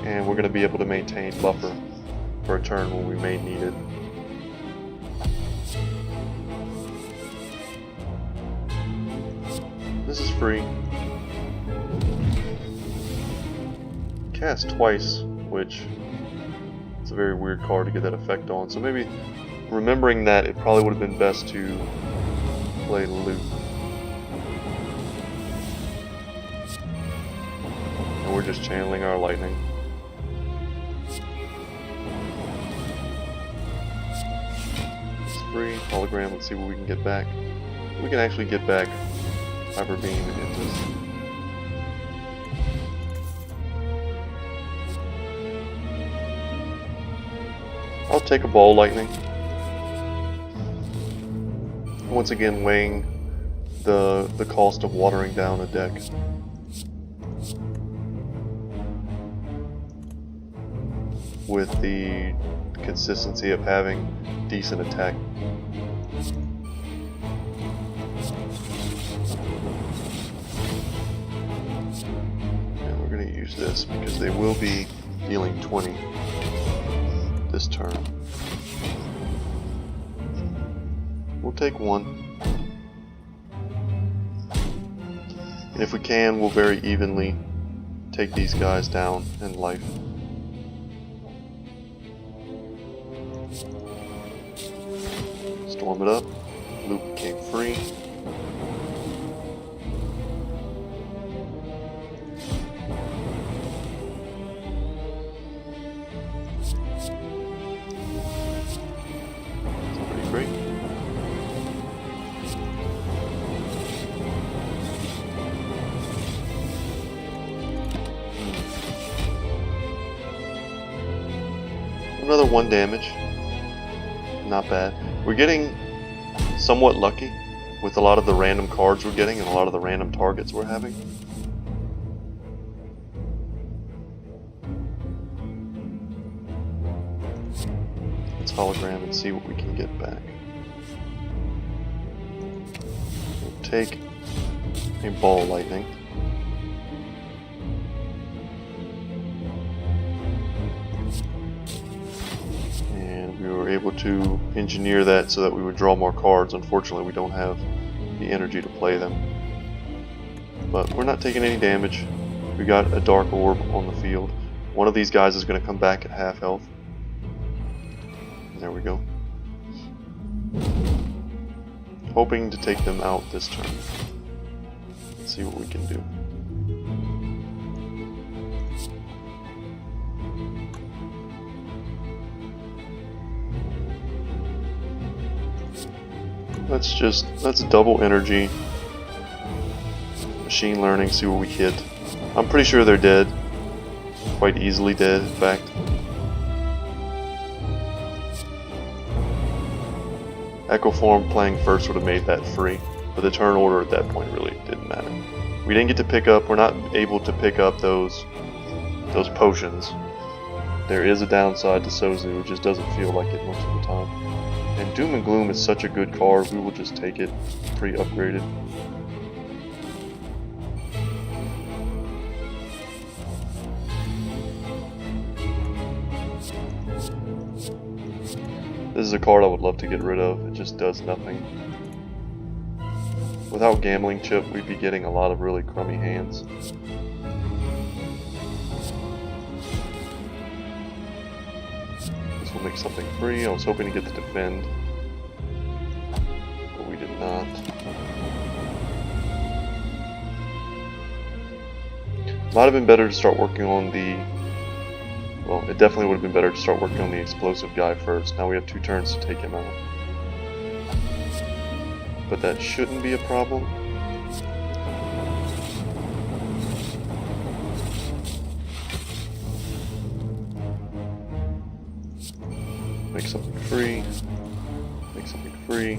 and we're going to be able to maintain buffer for a turn when we may need it. This is free. Cast twice, which it's a very weird card to get that effect on. So maybe remembering that, it probably would have been best to play loop. And we're just channeling our lightning. It's free. Hologram, let's see what we can get back. We can actually get back Hyper Beam and hit this. I'll take a ball lightning. Once again, weighing the cost of watering down a deck. With the consistency of having decent attack. And we're going to use this because they will be dealing 20 this turn. We'll take one. And if we can, we'll very evenly take these guys down in life. Storm it up. Loop became free. That's pretty great. Another 1 damage. Not bad. We're getting somewhat lucky with a lot of the random cards we're getting and a lot of the random targets we're having. Let's hologram and see what we can get back. We'll take a ball lightning. We were able to engineer that so that we would draw more cards. Unfortunately, we don't have the energy to play them. But we're not taking any damage. We got a dark orb on the field. One of these guys is going to come back at half health. And there we go. Hoping to take them out this turn. Let's see what we can do. Let's double energy, machine learning, see what we hit. I'm pretty sure they're dead, quite easily dead, in fact. Echo Form playing first would have made that free, but the turn order at that point really didn't matter. We didn't get to pick up, we're not able to pick up those potions. There is a downside to Sozu, it just doesn't feel like it most of the time. And Doom and Gloom is such a good card, we will just take it pre-upgraded. This is a card I would love to get rid of, it just does nothing. Without Gambling Chip, we'd be getting a lot of really crummy hands. This will make something free. I was hoping to get the Defend, but we did not. Might have been better to start working on the... Well, it definitely would have been better to start working on the explosive guy first. Now we have 2 turns to take him out. But that shouldn't be a problem. Make something free. Make something free.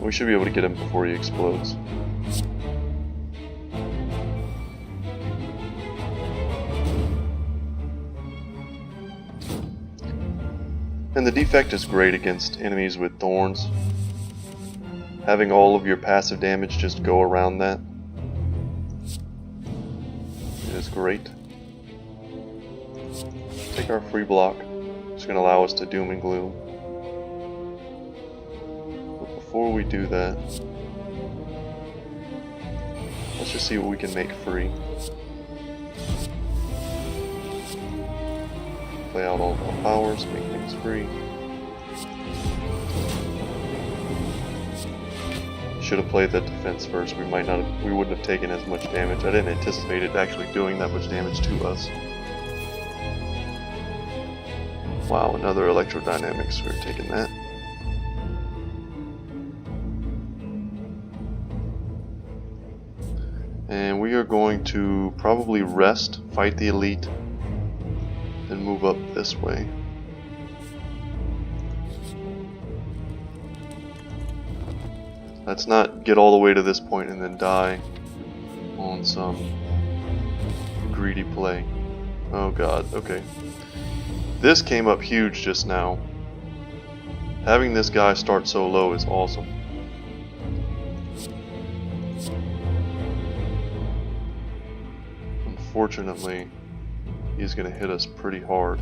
We should be able to get him before he explodes. And the Defect is great against enemies with thorns. Having all of your passive damage just go around that is great. Take our free block. It's going to allow us to Doom and Gloom. But before we do that, let's just see what we can make free. Play out all of our powers, make things free. Should have played that defense first. We wouldn't have taken as much damage. I didn't anticipate it actually doing that much damage to us. Wow, another electrodynamics. We're taking that. And we are going to probably rest, fight the elite, and move up this way. Let's not get all the way to this point and then die on some greedy play. Oh god, okay. This came up huge just now. Having this guy start so low is awesome. Unfortunately, he's going to hit us pretty hard.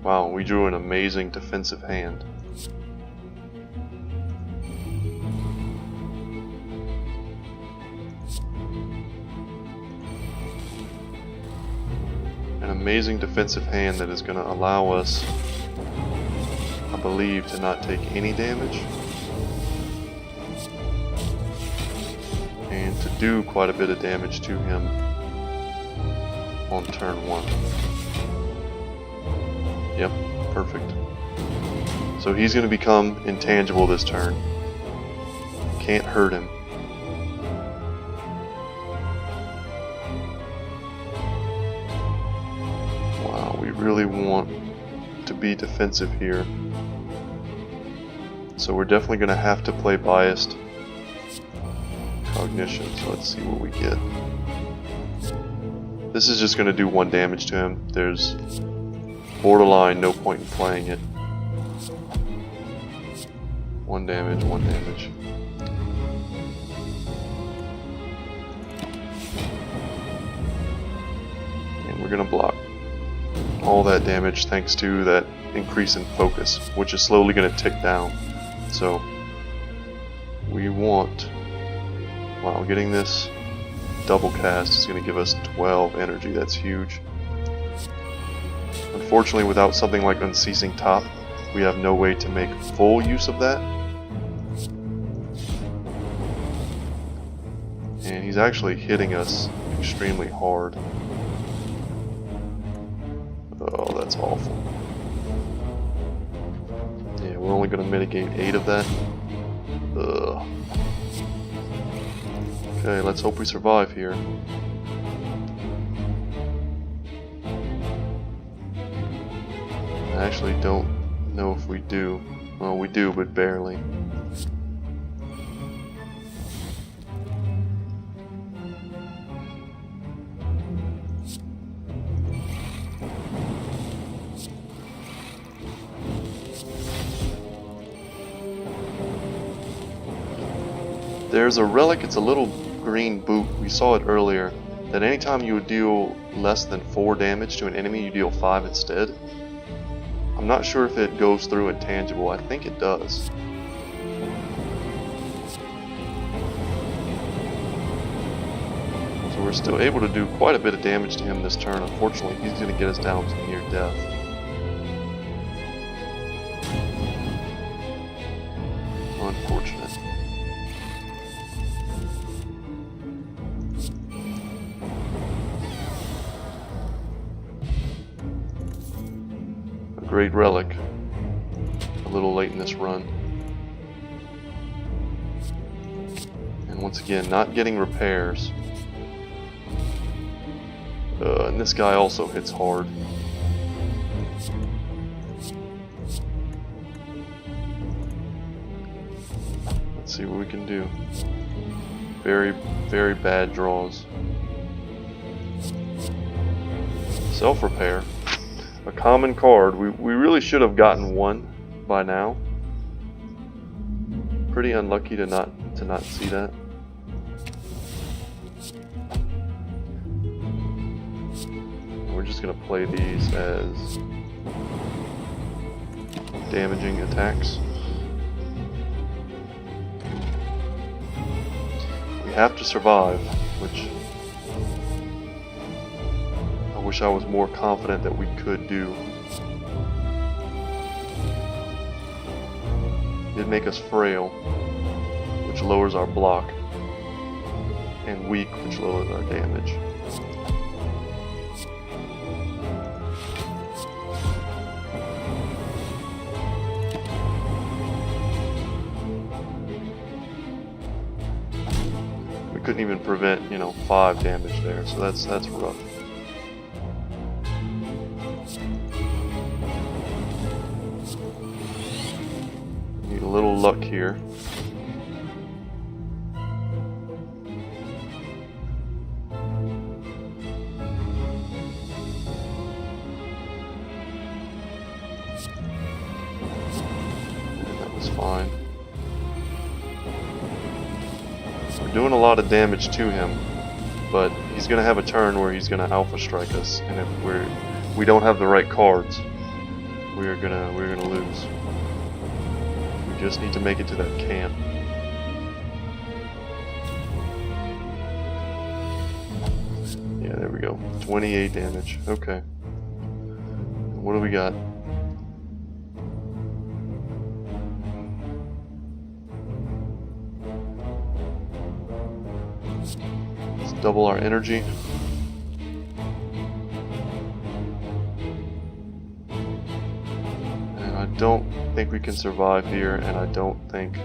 Wow, we drew an amazing defensive hand. An amazing defensive hand that is going to allow us, I believe, to not take any damage. And to do quite a bit of damage to him on turn 1. Yep, perfect. So he's going to become intangible this turn. Can't hurt him. Wow, we really want to be defensive here. So we're definitely going to have to play biased cognition. So let's see what we get. This is just going to do 1 damage to him. There's borderline no point in playing it. 1 damage, 1 damage. And we're going to block all that damage thanks to that increase in focus, which is slowly going to tick down. So we want, wow, getting this double cast is going to give us 12 energy. That's huge. Unfortunately, without something like Unceasing Top, we have no way to make full use of that. And he's actually hitting us extremely hard. Oh, that's awful. Yeah, we're only going to mitigate 8 of that. Ugh. Okay, let's hope we survive here. I actually don't know if we do. Well, we do, but barely. There's a relic, it's a little green boot, we saw it earlier, that anytime you would deal less than 4 damage to an enemy, you deal 5 instead. I'm not sure if it goes through intangible, I think it does. So we're still able to do quite a bit of damage to him this turn. Unfortunately, he's going to get us down to near death. Unfortunate. A great relic. A little late in this run. And once again, not getting repairs. And this guy also hits hard. Let's see what we can do. Very, very bad draws. Self-repair. A common card. We really should have gotten one by now. Pretty unlucky to not see that. We're just going to play these as damaging attacks. We have to survive, which I wish I was more confident that we could do. It did make us frail, which lowers our block, and weak, which lowers our damage. Couldn't even prevent, 5 damage there, so that's rough. Need a little luck here. And that was fine. Doing a lot of damage to him, but he's going to have a turn where he's going to alpha strike us, and if we don't have the right cards, we're gonna lose. We just need to make it to that camp. Yeah, there we go. 28 damage. Okay. What do we got? Double our energy. And I don't think we can survive here, and I don't think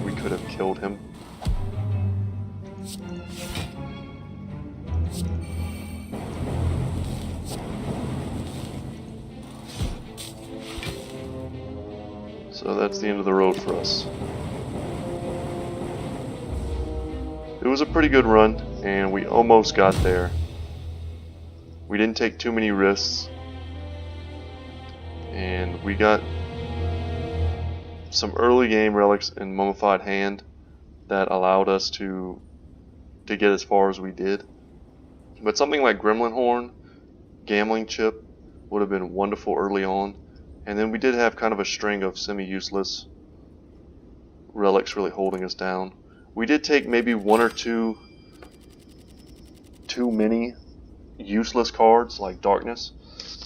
we could have killed him. So that's the end of the road for us. It was a pretty good run, and we almost got there. We didn't take too many risks, and we got some early game relics in Mummified Hand that allowed us to get as far as we did. But something like Gremlin Horn, Gambling Chip would have been wonderful early on. And then we did have kind of a string of semi-useless relics really holding us down. We did take maybe 1 or 2 too many useless cards like Darkness.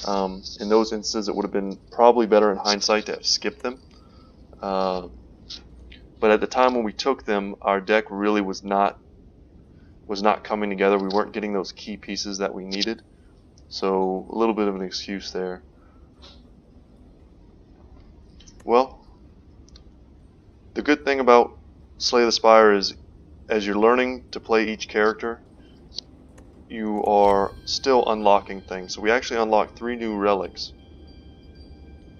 In those instances, it would have been probably better in hindsight to have skipped them. But at the time when we took them, our deck really was not coming together. We weren't getting those key pieces that we needed. So a little bit of an excuse there. Well, the good thing about Slay the Spire is, as you're learning to play each character, you are still unlocking things. So we actually unlocked 3 new relics.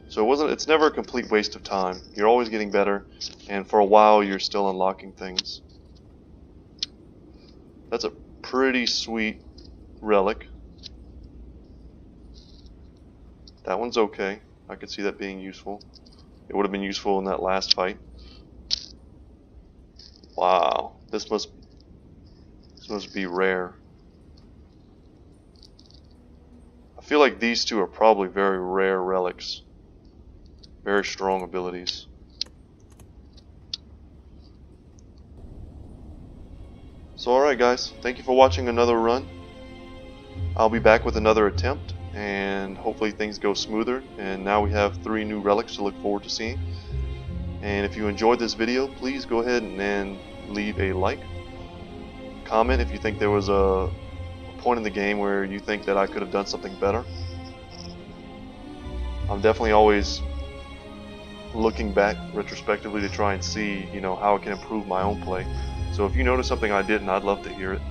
So it's never a complete waste of time. You're always getting better, and for a while you're still unlocking things. That's a pretty sweet relic. That one's okay. I could see that being useful. It would have been useful in that last fight. Wow, this must be rare. I feel like these two are probably very rare relics. Very strong abilities. So alright guys, thank you for watching another run. I'll be back with another attempt, and hopefully things go smoother, and now we have 3 new relics to look forward to seeing. And if you enjoyed this video, please go ahead and leave a like. Comment if you think there was a point in the game where you think that I could have done something better. I'm definitely always looking back retrospectively to try and see, how I can improve my own play. So if you notice something I didn't, I'd love to hear it.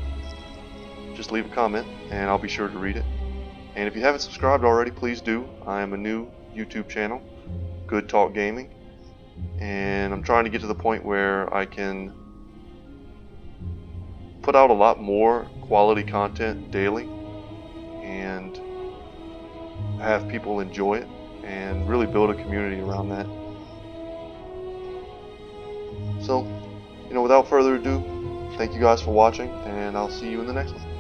Just leave a comment and I'll be sure to read it. And if you haven't subscribed already, please do. I am a new YouTube channel, Good Talk Gaming, and I'm trying to get to the point where I can put out a lot more quality content daily and have people enjoy it and really build a community around that. So, without further ado, thank you guys for watching, and I'll see you in the next one.